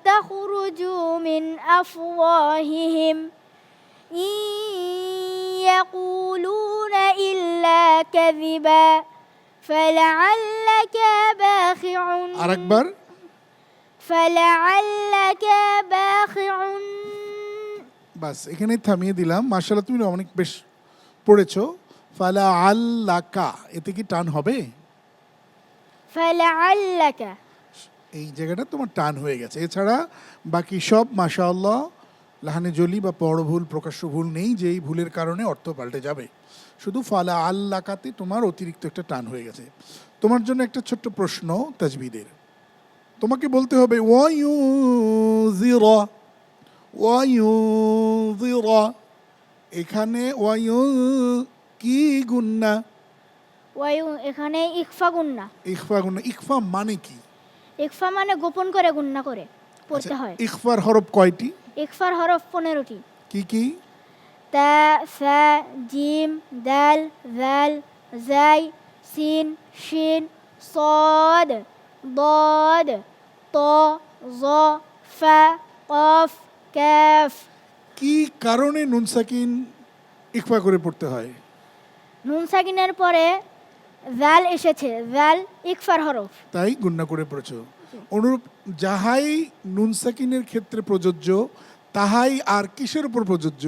تخرج من أفواههم إن يقولون إلا كذبا فلعلك باخع আরেকবার فلعلك باخع বাস এখানে থামিয়ে দিলাম। মাশাআল্লাহ, তুমি অনেক বেশ পড়েছো। ফালা আল্লাকা, এতে কি টান হবে? فلعلك এই জায়গাটা তোমার টান হয়ে গেছে। এছাড়া বাকি সব মাশাআল্লাহ লাহানে জলি বা পড় ভুল, প্রকাশ্য ভুল নেই যে এই ভুলের কারণে অর্থ পাল্টে যাবে। শুধু ফালা আল্লাকাতে তোমার অতিরিক্ত একটা টান হয়ে গেছে। তোমার জন্য একটা ছোট্ট প্রশ্ন তাজবিদের। তোমাকে বলতে হবে ওয়ায়ুযিরা, ওয়ায়ুযিরা। এখানে কি গুন্না? এখানে ইখফা গুন্না। ইখফা গুন্না। ইখফা মানে কি? ইখফা মানে গোপন করে গুন্না করে পড়তে হয়। ইখফার হরফ কয়টি? ইখফার হরফ 15টি। কি কি? তা, সা, জিম, দাল, জাল, জাই, সিন, শিন, صاد ضاد ط ظ ফা কফ কাফ। কি কারণে নুন সাকিন ইখফা করে পড়তে হয়? নুন সাকিনের পরে জাল এসেছে, জাল ইকফার হরফ, তাই গুন্না করে পড়েছো। অনুরূপ যাহাই নুন সাকিনের ক্ষেত্রে প্রযোজ্য তাহাই আর কিসের উপর প্রযোজ্য?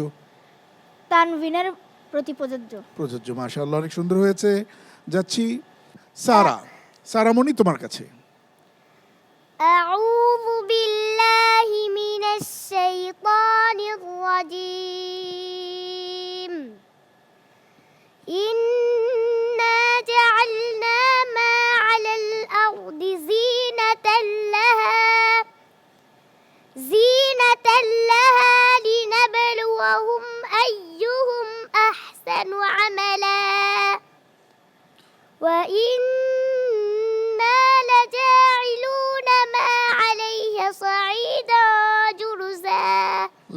তানভিনের প্রতি প্রযোজ্য। প্রযোজ্য। মাশাআল্লাহ, অনেক সুন্দর হয়েছে। যাচ্ছি সারা। সারামণি তোমার কাছে। আউযু বিল্লাহি মিনাশ শাইতানির রাজীম। ইন্না জাআলনা মা আলাল আরদি জিনাতাল লাহা লিনাবলুয়াহুম আইয়ুহুম আহসানু আমালা ওয়া ইন্না লাজাইলুনা মা আলাইহা সাঈদা জুরুজা।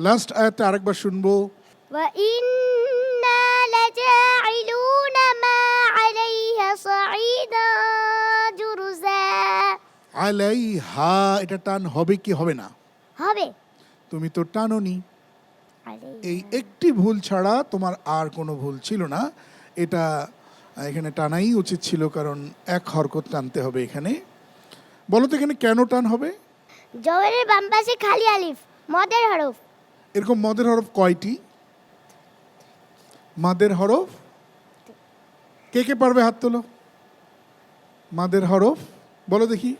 লাস্ট আয়াতটা আরেকবার শুনবো। ওয়া ইন্না লাজাইলুনা মা আলাইহা সাঈদা জুরুজা। আলাইহা, এটা টান হবে কি হবে না? হবে। তুমি তো টানোনি। এই একটি ভুল ছাড়া তোমার আর কোনো ভুল ছিল না। এটা এখানে টানাই উচিত ছিল, কারণ এক হরকত টানতে হবে এখানে। বলো তো এখানে কেন টান হবে? জবরের বাম পাশে খালি আলিফ, মদের হরফ। এরকম মদের হরফ কয়টি? মাদের হরফ কে কে পারবে হাত তোলো? মাদের হরফ বলো দেখি।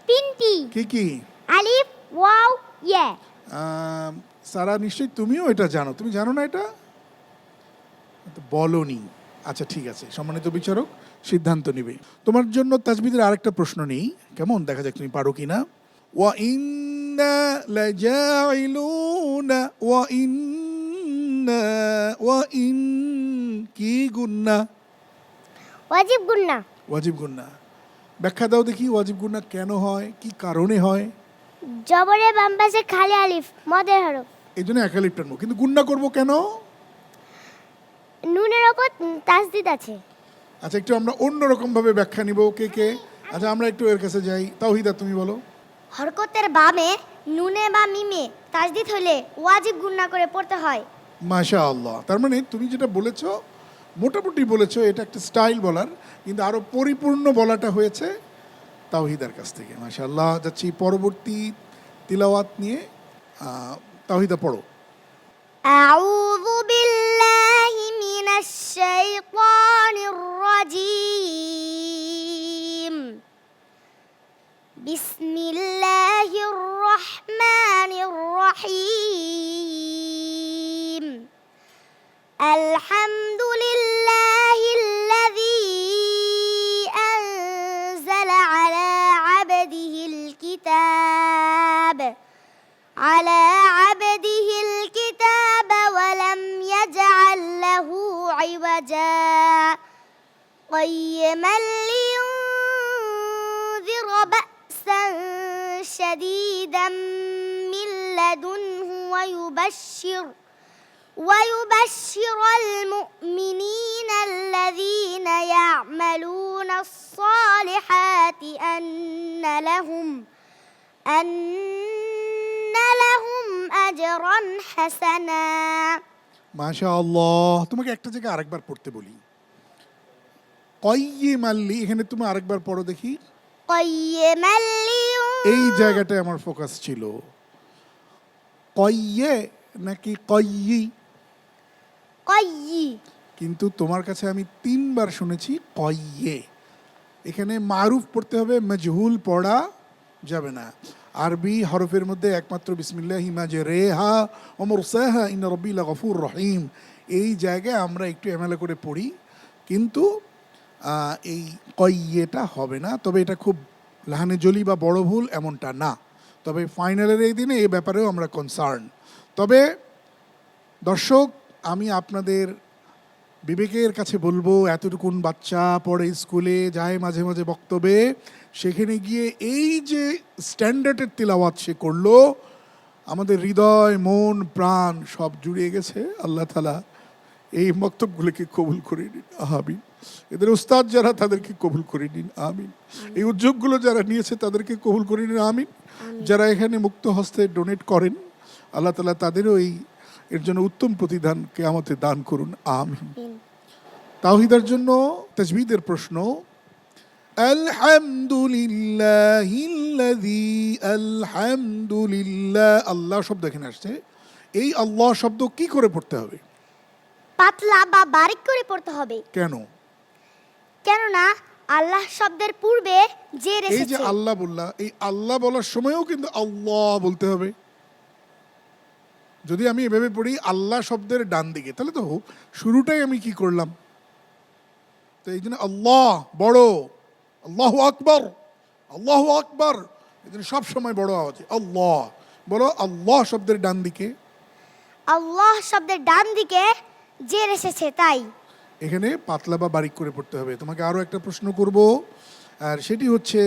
তিনটি। কি কি? আলিফ, ওয়াও, ইয়া। সারা, নিশ্চয়ই তুমিও এটা জানো। তুমি জানো না এটা? বলনি। আচ্ছা ঠিক আছে, সম্মানিত বিচারক সিদ্ধান্ত নেবে। তোমার জন্য তাজবিদের আরেকটা প্রশ্ন নেই, কেমন দেখা যাক তুমি পারো কিনা। ওয়া ইন্না লাজাইলুনা, ওয়া ইন্না, ওয়া ইন কি গুন্না? ওয়াজিব গুন্না। ওয়াজিব গুন্না। ব্যাখ্যা দাও দেখি, ওয়াজিব গুন্না কেন হয়, কি কারণে হয়? জবরের বাম পাশে খালি আলিফ, মদের হরফ। এই জন্য এক আলিফ টানবো, কিন্তু গুন্না করবো কেন? নুনের ওপর তাসদিদ আছে। আচ্ছা, একটু আমরা অন্যরকম ভাবে ব্যাখ্যা নিব। কে কে? আচ্ছা, আমরা একটু এর কাছে যাই। তাওহিদা, তুমি বলো। হরকতের বামে নুনে বা মিমে তাসদিদ হলে ওয়াজিব গুন্না করে পড়তে হয়। মাশাআল্লাহ, তার মানে তুমি যেটা বলেছো মোটামুটি বলেছো, এটা একটা স্টাইল বলার, কিন্তু আরো পরিপূর্ণ বলাটা হয়েছে তাওহিদার কাছ থেকে। মাশাআল্লাহ। যাচ্ছি পরবর্তী তিলাওয়াত নিয়ে। তাওহিদা পড়ো। আউযু বিল্লাহি মিনাশ শাইতানির রাজীম। বিসমিল্লাহির রহমানির রহিম। আলহামদুলিল্লাহিল্লাযী আনজালা আলা আবদিহিল কিতাব على عبده الكتاب ولم يجعل له عوجا قيما لينذر بأسا شديدا من لدنه ويبشر المؤمنين الذين يعملون الصالحات أن لهم أجرا حسنا মাশাআল্লাহ। তোমাকে একটা জায়গায় আরেকবার পড়তে বলি, কয়্যিমাল্লি, এখানে তুমি আরেকবার পড়ো দেখি। قيما এই জায়গাটায় আমার ফোকাস ছিল, কয়্যে নাকি কয়্যি? قي কিন্তু তোমার কাছে আমি 3 বার শুনেছি কয়্যে। এখানে মারুফ পড়তে হবে, মজহুল পড়া যাবে না। আরবি হরফের মধ্যে একমাত্র বিসমিল্লাহি মাজরেহা ওয়া মুরসাহা ইন্না রাব্বি লাগফুর রহিম, এই জায়গায় আমরা একটু এমএলএ করে পড়ি, কিন্তু এই কয়্যেটা হবে না। তবে এটা খুব লাহানে জলি বা বড় ভুল এমনটা না, তবে ফাইনালের এই দিনে এই ব্যাপারেও আমরা কনসার্ন। তবে দর্শক, আমি আপনাদের বিবেকের কাছে বলবো, এতটুকুন বাচ্চা পড়ে স্কুলে যায় মাঝে মাঝে বক্তব্যে, সেখানে গিয়ে এই যে স্ট্যান্ডার্ডের তিলাওয়াত সে করলো, আমাদের হৃদয় মন প্রাণ সব জুড়িয়ে গেছে। আল্লাহ তাআলা এই বক্তব্যগুলোকে কবুল করে নিন, আমিন। এদের উস্তাদ যারা, তাদেরকে কবুল করে নিন, আমিন। এই উদ্যোগগুলো যারা নিয়েছে তাদেরকে কবুল করে নিন, আমিন। যারা এখানে মুক্ত হস্তে ডোনেট করেন, আল্লাহ তাআলা তাদেরও এর জন্য উত্তম প্রতিদান কিয়ামতে দান করুন, আমিন। তাওহীদের জন্য তাজবীদের প্রশ্ন, আলহামদুলিল্লাহিল্লাযী, আলহামদুলিল্লাহ, আল্লাহ শব্দ এখানে আসছে, এই আল্লাহ শব্দ কি করে পড়তে হবে? পাতলা বা বারিক করে পড়তে হবে। কেন? কেননা আল্লাহ শব্দের পূর্বে যে এই যে এসেছে, আল্লাহ বললা, এই আল্লাহ বলার সময়ও কিন্তু আল্লাহ বলতে হবে। যদি আমি এভাবে পড়ি আল্লাহ শব্দের ডান দিকে, তাহলে তো শুরুটাই আমি কি করলাম? তো এই জন্য আল্লাহ বড়, আল্লাহু আকবার, আল্লাহু আকবার, এই জন্য সবসময় বড় আওয়াজে আল্লাহ বলো। আল্লাহ শব্দের ডান দিকে, আল্লাহ শব্দের ডান দিকে যে এসেছে, তাই এখানে পাতলা বা বারিক করে পড়তে হবে। তোমাকে আরো একটা প্রশ্ন করব, আর সেটি হচ্ছে,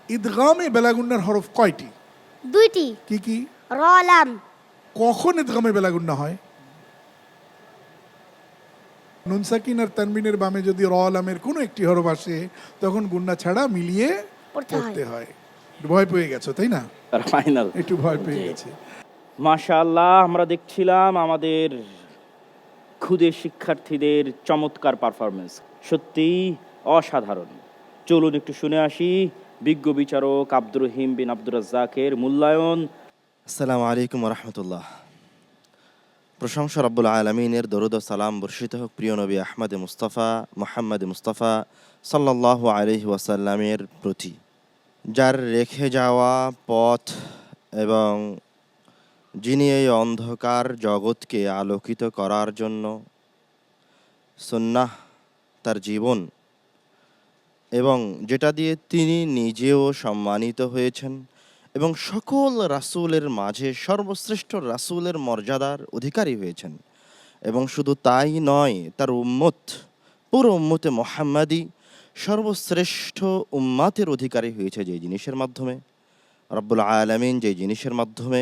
ইদগামে বেলাগুন্নার হরফ কয়টি? 2টি। কি কি? র লাম। কখন ইদগামে বেলাগুন্না হয়? নুন সাকিন আর তানবিনের বামে যদি র লামের কোনো একটি হরফ আসে, তখন গুন্না ছাড়া মিলিয়ে পড়তে হয়। ভয় পেয়ে গেছো তাই না? ফাইনাল একটু ভয় পেয়ে গেছে। মাশাআল্লাহ, আমরা দেখছিলাম আমাদের ক্ষুদে শিক্ষার্থীদের চমৎকার পারফরমেন্স, সত্যিই অসাধারণ। চলুন একটু শুনে আসি বিজ্ঞ বিচারক আব্দুর রহিম বিন আব্দুর রাজ্জাকের মূল্যায়ন। আসসালামু আলাইকুম ওয়া রাহমাতুল্লাহ। প্রশংসা রব্বুল আলামিনের, দরুদ ও সালাম বর্ষিত হোক প্রিয় নবী আহমদ মুস্তাফা মুহাম্মদ মুস্তাফা সাল্লাল্লাহু আলাইহি ওয়াসাল্লামের প্রতি, যার রেখে যাওয়া পথ এবং যিনি এই অন্ধকার জগৎকে আলোকিত করার জন্য সুন্নাহ তার জীবন, এবং যেটা দিয়ে তিনি নিজেও সম্মানিত হয়েছেন এবং সকল রাসূলের মাঝে সর্বশ্রেষ্ঠ রাসূলের মর্যাদার অধিকারী হয়েছেন। এবং শুধু তাই নয়, তার উম্মত, পুরো উম্মতে মুহাম্মাদি সর্বশ্রেষ্ঠ উম্মাতের অধিকারী হয়েছে যে জিনিসের মাধ্যমে, রব্বুল আলামিন যে জিনিসের মাধ্যমে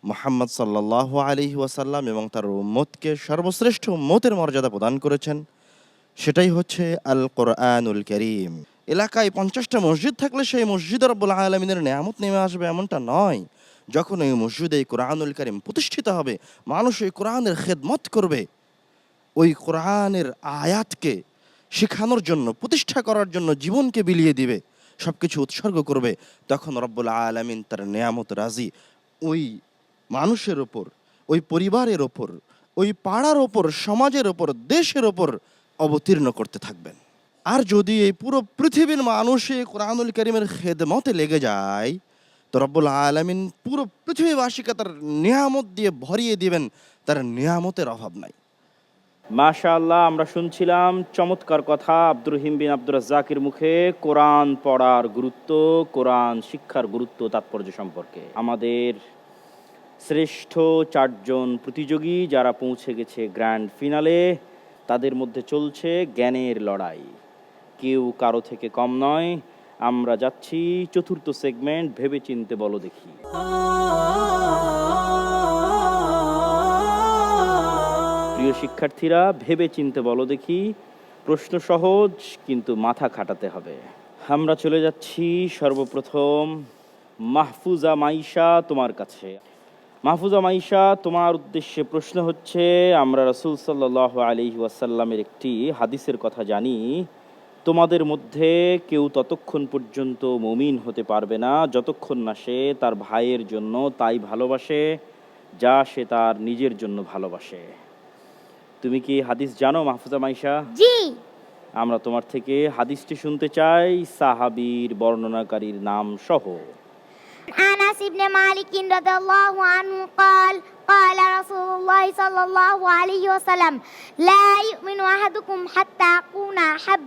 মুহাম্মদ সাল্লাল্লাহু আলাইহি ওয়াসাল্লাম এবং তার উম্মতকে সর্বশ্রেষ্ঠ উম্মতের মর্যাদা প্রদান করেছেন, সেটাই হচ্ছে আল কোরআনুল কারীম। এলাকায় 50টা মসজিদ থাকলে সেই মসজিদে রব্বুল আলামিনের নেয়ামত নেমে আসবে এমনটা নয়। যখন এই মসজিদে কোরআনুল কারীম প্রতিষ্ঠিত হবে, মানুষ এই কোরআনের খেদমত করবে, ওই কোরআনের আয়াতকে শেখানোর জন্য, প্রতিষ্ঠা করার জন্য জীবনকে বিলিয়ে দিবে, সব কিছু উৎসর্গ করবে, তখন রব্বুল আলামিন তার নেয়ামত রাজি ওই মানুষের ওপর, ওই পরিবারের ওপর, ওই পাড়ার ওপর, সমাজের ওপর, দেশের ওপর অবতীর্ণ করতে থাকবেন। আর যদি এই পুরো পৃথিবীর মানুষে কোরআনুল কারীমের খেদমতে লেগে যায়, তো রব্বুল আলামিন পুরো পৃথিবীবাসীকে তার নিয়ামত দিয়ে ভরিয়ে দিবেন, তার নিয়ামতের অভাব নাই। মাশাআল্লাহ, আমরা শুনছিলাম চমৎকার কথা আব্দুর রহিম বিন আব্দুর রাজ্জাকের মুখে কোরআন পড়ার গুরুত্ব, কোরআন শিক্ষার গুরুত্ব, তাৎপর্য সম্পর্কে। আমাদের শ্রেষ্ঠ 4 জন প্রতিযোগী যারা পৌঁছে গেছে গ্র্যান্ড ফিনালে, তাদের মধ্যে চলছে জ্ঞানের লড়াই, কেউ কারো থেকে কম নয়। আমরা যাচ্ছি 4র্থ সেগমেন্ট, ভেবে চিনতে বলো দেখি। শিক্ষার্থীরা ভেবে চিনতে বলো দেখি, প্রশ্ন সহজ কিন্তু মাথা খাটাতে হবে। আমরা চলে যাচ্ছি সর্বপ্রথম মাহফুজা মাইশা তোমার কাছে। মাহফুজা মাইশা, তোমার উদ্দেশ্যে প্রশ্ন হচ্ছে, আমরা রাসূল সাল্লাল্লাহু আলাইহি ওয়াসাল্লামের একটি হাদিসের কথা জানি, তোমাদের মধ্যে কেউ ততক্ষণ পর্যন্ত মুমিন হতে পারবে না যতক্ষণ না সে তার ভাইয়ের জন্য তাই ভালোবাসে যা সে তার নিজের জন্য ভালোবাসে। তুমি কি হাদিস জানো মাহফুজা মাইশা? জি। আমরা তোমার থেকে হাদিসটি শুনতে চাই সাহাবীর বর্ণনাকারীর নাম সহ। আনাস ইবনে মালিক রাদিয়াল্লাহু আনহু قال قال رسول الله صلى الله عليه وسلم لا يؤمن أحدكم حتى أكون أحب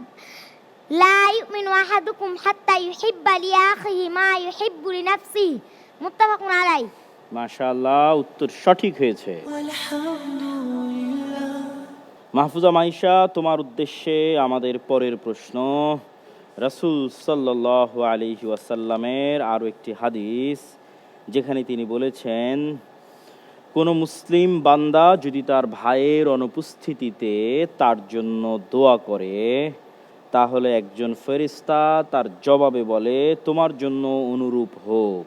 لا يؤمن أحدكم حتى يحب لأخيه ما يحب لنفسه متفق عليه। মাশাআল্লাহ, উত্তর সঠিক হয়েছে। মাহফুজা মাইশা, তোমার উদ্দেশ্যে আমাদের পরের প্রশ্ন, রাসূল সাল্লাল্লাহু আলাইহি ওয়াসাল্লামের আরও একটি হাদিস যেখানে তিনি বলেছেন, কোনো মুসলিম বান্দা যদি তার ভাইয়ের অনুপস্থিতিতে তার জন্য দোয়া করে তাহলে একজন ফেরেশতা তার জবাবে বলে তোমার জন্য অনুরূপ হোক,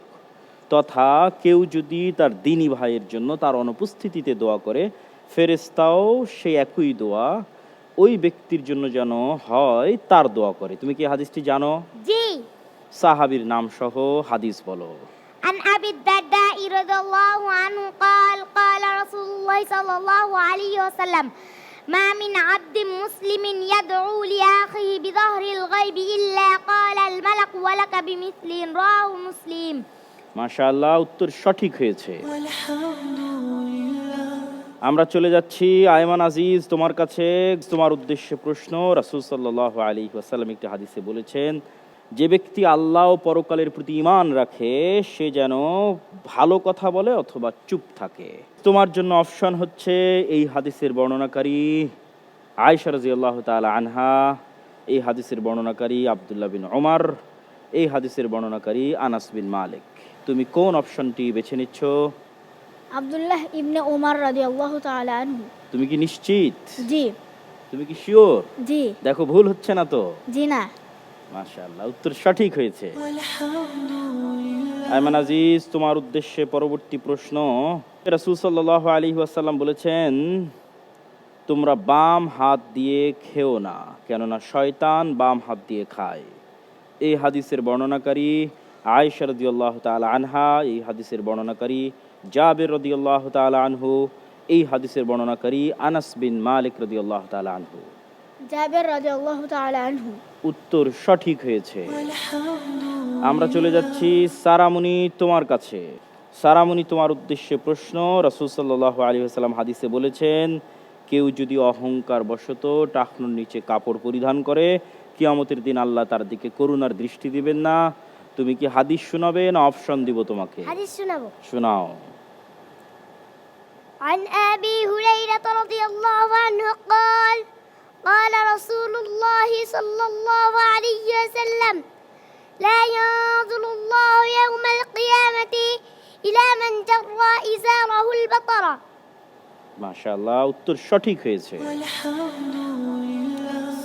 তথা কেউ যদি তার দ্বীনী ভাইয়ের জন্য তার অনুপস্থিতিতে দোয়া করে ফেরেশতাও সেই একই দোয়া ওই ব্যক্তির জন্য যেন হয় তার দোয়া করে। তুমি কি হাদিসটি জানো? জি। সাহাবীর নাম সহ হাদিস বলো। عن أبي الدرداء رضي الله عنه قال قال رسول الله صلى الله عليه وسلم ما من عبد مسلم يدعو لأخيه بظهر الغيب إلا قال الملك ولك بمثل رواه مسلم। মাশাআল্লাহ, উত্তর সঠিক হয়েছে। আমরা চলে যাচ্ছি আয়মান আজিজ তোমার কাছে। তোমার উদ্দেশ্যে প্রশ্ন, রাসূল সাল্লাল্লাহু আলাইহি ওয়াসাল্লাম একটি হাদিসে বলেছেন, যে ব্যক্তি আল্লাহ ও পরকালের প্রতি ঈমান রাখে সে যেন ভালো কথা বলে অথবা চুপ থাকে। তোমার জন্য অপশন হচ্ছে এই হাদিসের বর্ণনাকারী আয়েশা রাদিয়াল্লাহু তাআলা আনহা, এই হাদিসের বর্ণনাকারী আব্দুল্লাহ বিন ওমর, এই হাদিসের বর্ণনাকারী আনাস বিন মালিক। তুমি কোন অপশনটি বেছে নিচ্ছ? আব্দুল্লাহ ইবনে ওমর রাদিয়াল্লাহু তাআলা আনহু। তুমি কি নিশ্চিত? জি। তুমি কি শিওর? জি। দেখো ভুল হচ্ছে না তো? জি না। মাশাআল্লাহ, উত্তর সঠিক হয়েছে। আয়মান আজিজ, তোমার উদ্দেশ্যে পরবর্তী প্রশ্ন, রাসূল সাল্লাল্লাহু আলাইহি ওয়াসাল্লাম বলেছেন, তোমরা বাম হাত দিয়ে খেও না, কেননা শয়তান বাম হাত দিয়ে খায়। এই হাদিসের বর্ণনাকারী আয়েশা রাদিয়াল্লাহু তাআলা আনহা, এই হাদিসের বর্ণনাকারী জাবির রাদিয়াল্লাহু তাআলা আনহু, এই হাদিসের বর্ণনাকারী আনাস বিন মালিক রাদিয়াল্লাহু তাআলা আনহু। জাবির রাদিয়াল্লাহু তাআলা আনহু। উত্তর সঠিক হয়েছে। আমরা চলে যাচ্ছি সারামুনি তোমার কাছে। সারামুনি, তোমার উদ্দেশ্যে প্রশ্ন, রাসূল সাল্লাল্লাহু আলাইহি ওয়াসাল্লাম হাদিসে বলেছেন, কেউ যদি অহংকার বশত টাকনুর নিচে কাপড় পরিধান করে কিয়ামতের দিন আল্লাহ তার দিকে করুণার দৃষ্টি দিবেন না। তুমি কি হাদিস শোনাবে না অপশন দিব তোমাকে? হাদিস শোনাবো। শোনাও। عن أبي هريرة رضي الله عنه قال قال رسول الله صلى الله عليه وسلم لا ينظر الله يوم القيامة إلى من جر إزاره البطرة। মাশাআল্লাহ, উত্তর সঠিক হয়েছে।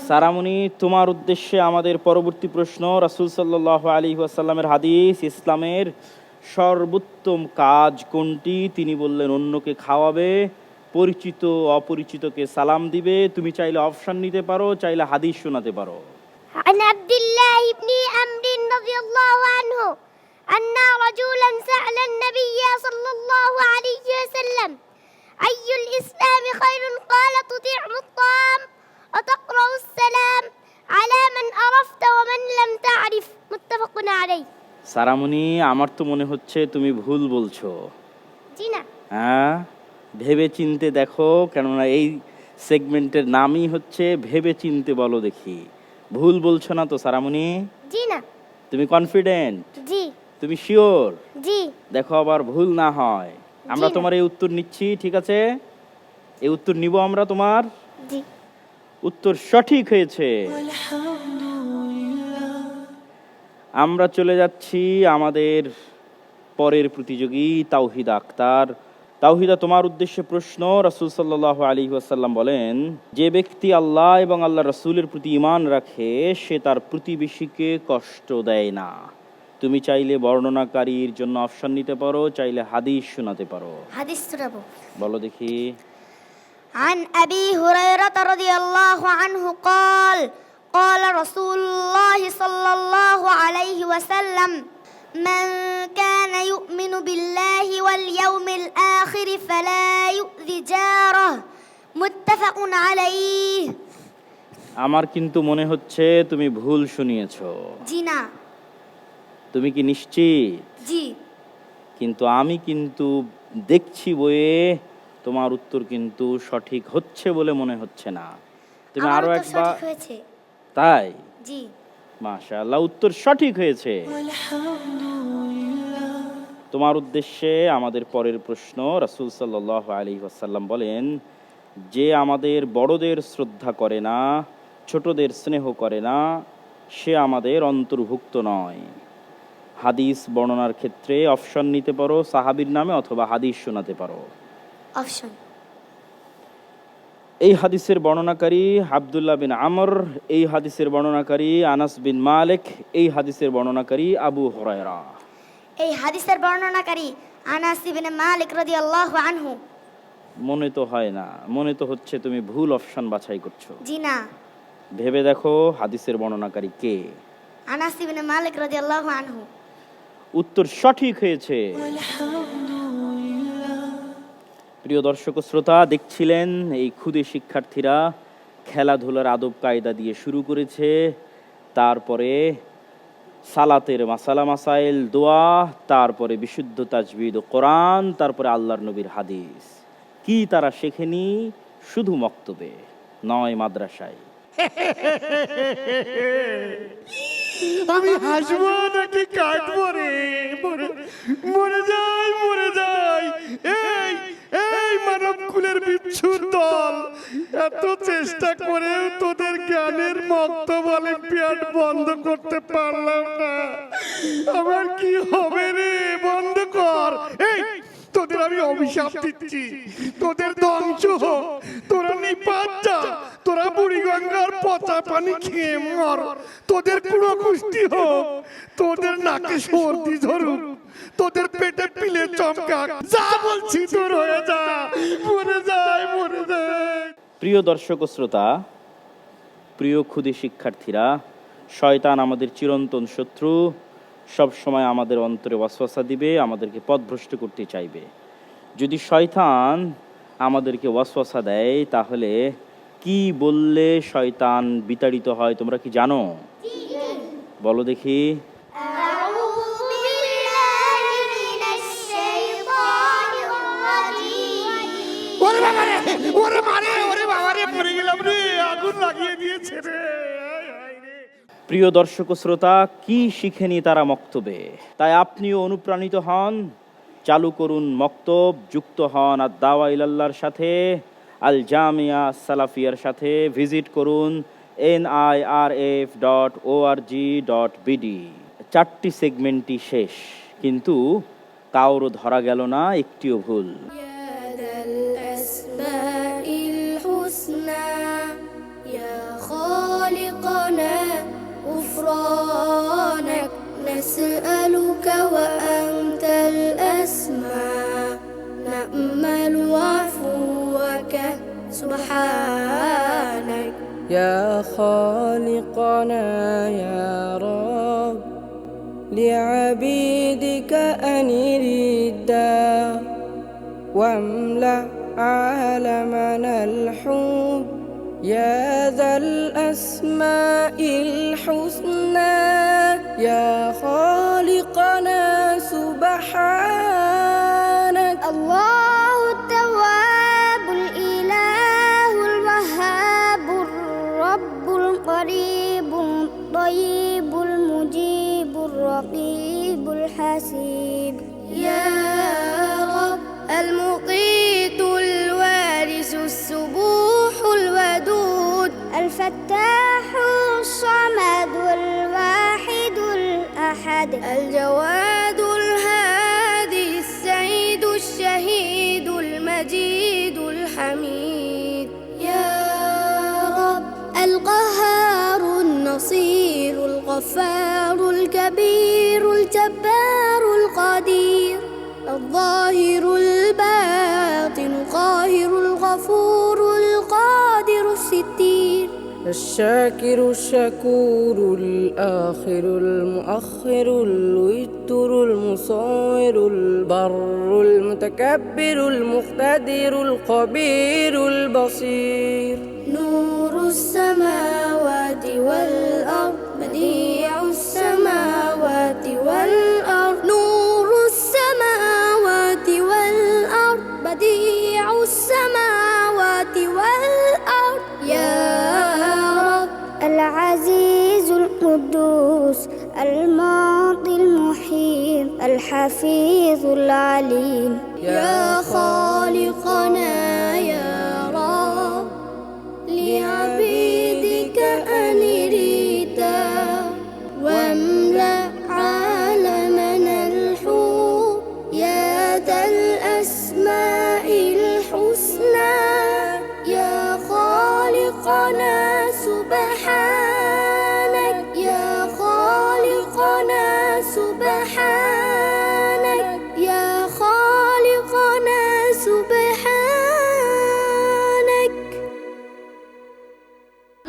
সারামুনি, তোমার উদ্দেশ্যে আমাদের পরবর্তী প্রশ্ন, রাসূল সাল্লাল্লাহু আলাইহি ওয়াসাল্লামের হাদিস, ইসলামের সর্বোত্তম কাজ কোনটি? তিনি বললেন অন্যকে খাওয়াবে, পরিচিত অপরিচিতকে সালাম দিবে। তুমি চাইলে অপশন নিতে পারো, চাইলে হাদিস শোনাতে পারো। عن عبد الله بن عمرو رضي الله عنه أن رجلا سأل النبي صلى الله عليه وسلم أي الإسلام خير؟ قال تطعم الطعام وتقرأ السلام على من عرفت ومن لم تعرف متفق عليه। সারামুনি, আমার তো মনে হচ্ছে তুমি ভুল বলছো। জি না। হ্যাঁ, ভেবে চিনতে দেখো, কেননা এই সেগমেন্টের নামই হচ্ছে ভেবে চিনতে বলো দেখি। ভুল বলছো না তো সারামুনি? জি না। তুমি কনফিডেন্ট? জি। তুমি শিওর? জি। দেখো আবার ভুল না হয়। আমরা তোমার এই উত্তর নিচ্ছি, ঠিক আছে? এই উত্তর নিব আমরা তোমার। জি। উত্তর সঠিক হয়েছে। আমরা চলে যাচ্ছি আমাদের পরের প্রতিযোগী তাওহিদ আক্তার তাওহিদা, তোমার উদ্দেশ্যে প্রশ্ন। রাসূল সাল্লাল্লাহু আলাইহি ওয়াসাল্লাম বলেন, যে ব্যক্তি আল্লাহ এবং আল্লাহ রাসূলের প্রতি ঈমান রাখে সে তার প্রতিবেশীকে কষ্ট দেয় না। তুমি চাইলে বর্ণনাকারীর জন্য অপশন নিতে পারো, চাইলে হাদিস শোনাতে পারো। হাদিস শোনাবো। বলো দেখি। عن أبي هريرة رضي الله عنه قال قال رسول الله صلى الله عليه وسلم من كان يؤمن بالله واليوم الآخر فلا يؤذي جاره متفق عليه। আমার কিন্তু মনে হচ্ছে তুমি ভুল শুনিয়েছো। জি না। তুমি কি নিশ্চিত? জি। কিন্তু আমি কিন্তু দেখছি বইয়ে তোমার উত্তর কিন্তু সঠিক হচ্ছে বলে মনে হচ্ছে না। তুমি আরো একবার। তাই? জি। মাশাআল্লাহ, উত্তর সঠিক হয়েছে। তোমার উদ্দেশ্যে আমাদের পরের প্রশ্ন। রাসূল সাল্লাল্লাহু আলাইহি ওয়াসাল্লাম বলেন, যে আমাদের বড়দের শ্রদ্ধা করে না, ছোটদের স্নেহ করে না, সে আমাদের অন্তর্ভুক্ত নয়। হাদিস বর্ণনার ক্ষেত্রে অপশন নিতে পারো, সাহাবীর নামে অথবা হাদিস শোনাতে পারো। অপশন। এই হাদিসের বর্ণনাকারী আব্দুল্লাহ বিন আমর, এই হাদিসের বর্ণনাকারী আনাস বিন মালিক, এই হাদিসের বর্ণনাকারী আবু হুরায়রা। এই হাদিসের বর্ণনাকারী আনাস ইবনে মালিক রাদিয়াল্লাহু আনহু। মনে তো হয় না, মনে তো হচ্ছে তুমি ভুল অপশন বাছাই করছো। জি না। ভেবে দেখো হাদিসের বর্ণনাকারী কে। আনাস ইবনে মালিক রাদিয়াল্লাহু আনহু। উত্তর সঠিক হয়েছে। প্রিয় দর্শক ও শ্রোতা, দেখছিলেন এই ক্ষুদে শিক্ষার্থীরা খেলাধুলার আদব কায়দা দিয়ে শুরু করেছে, তারপরে সালাতের মাসালা মাসাইল, দোয়া, তারপরে বিশুদ্ধ তাজবিদ ও কোরআন, তারপরে আল্লাহর নবীর হাদিস। কি তারা শেখেনি শুধু মক্তবে, নয় মাদ্রাসায়। আমি হাসবো নাকি কাটবো রে? মরে যাই, মরে যাই। এই এই মানব কুলের বিচ্ছুর দল, এত চেষ্টা করেও তোদের জ্ঞানের মক্তব অলিম্পিয়াড বন্ধ করতে পারলাম না। আমার কি হবে রে? বন্ধ কর। এই তোদের আমি অভিশাপ দিচ্ছি, তোদের ধ্বংস হোক। তোরা নিপাত যা, তোরা বুড়িগঙ্গার পচা পানি খেয়ে মর। তোদের কুড়ো কুষ্টি হোক, তোদের নাকে সর্দি ধরুক, তোদের পেটে পিলে চমকাক। যা বলছি তোর হয়ে যা, মরে যায়, মরে যায়। প্রিয় দর্শক ও শ্রোতা, প্রিয় ক্ষুদে শিক্ষার্থীরা, শয়তান আমাদের চিরন্তন শত্রু। সব সময় আমাদের অন্তরে ওয়াসওয়াসা দিবে, আমাদেরকে পথভ্রষ্ট করতে চাইবে। যদি শয়তান আমাদেরকে ওয়াসওয়াসা দেয়, তাহলে কি বললে শয়তান বিতাড়িত হয় তোমরা কি জানো? বলো দেখি। ওরে বাবা রে, ওরে মারে, ওরে বাবা রে, পড়ে গেলাম রে, আগুন লাগিয়ে দিয়েছে রে। প্রিয় দর্শক ও শ্রোতা, কি শিখেনি তারা মক্তবে? তাই আপনিও অনুপ্রাণিত হন, চালু করুন মক্তব, যুক্ত হন আর দাওয়া ইলাল্লাহর সাথে, আল জামিয়া সালাফিয়ার সাথে। ভিজিট করুন nirf.org.bd। 4টি সেগমেন্টই শেষ, কিন্তু কারো ধরা গেল না একটিও ভুল। غفرانك نسألك وأنت الأسماء نأمل عفوك سبحانك يا خالقنا يا رب لعبيدك أنير الدار واملأ عالمنا الحب يا ذا الأسماء الحسنى يا خالقنا سبحانك. الله التواب الإله الوهاب الرب القريب الطيب المجيب الرقيب الحسيب يا رب المقيت الوارث السبوح الودود الفتاح الصمد الواحد الأحد الجواد الهادي السعيد الشهيد الحميد يا رب القهار النصير الغفار الكبير الجبار القدير الظاهر الباطن القاهر الغفور القادر الستير الشاكر الشكور الآخر المؤخر الوتر المصور البر المتكبر المقتدر الخبير البصير نور السماوات والأرض بديع السماوات والأرض نور السماوات والأرض بديع السماوات والأرض يا رب العزيز القدوس الماضي المحيط الحفيظ العليم يا خالقنا يا رب لعبيدك أنريدا واملأ عالمنا الحب يا ذا الأسماء الحسنى يا خالقنا سبحانك يا خالقنا سبحانك يا خالقنا سبحانك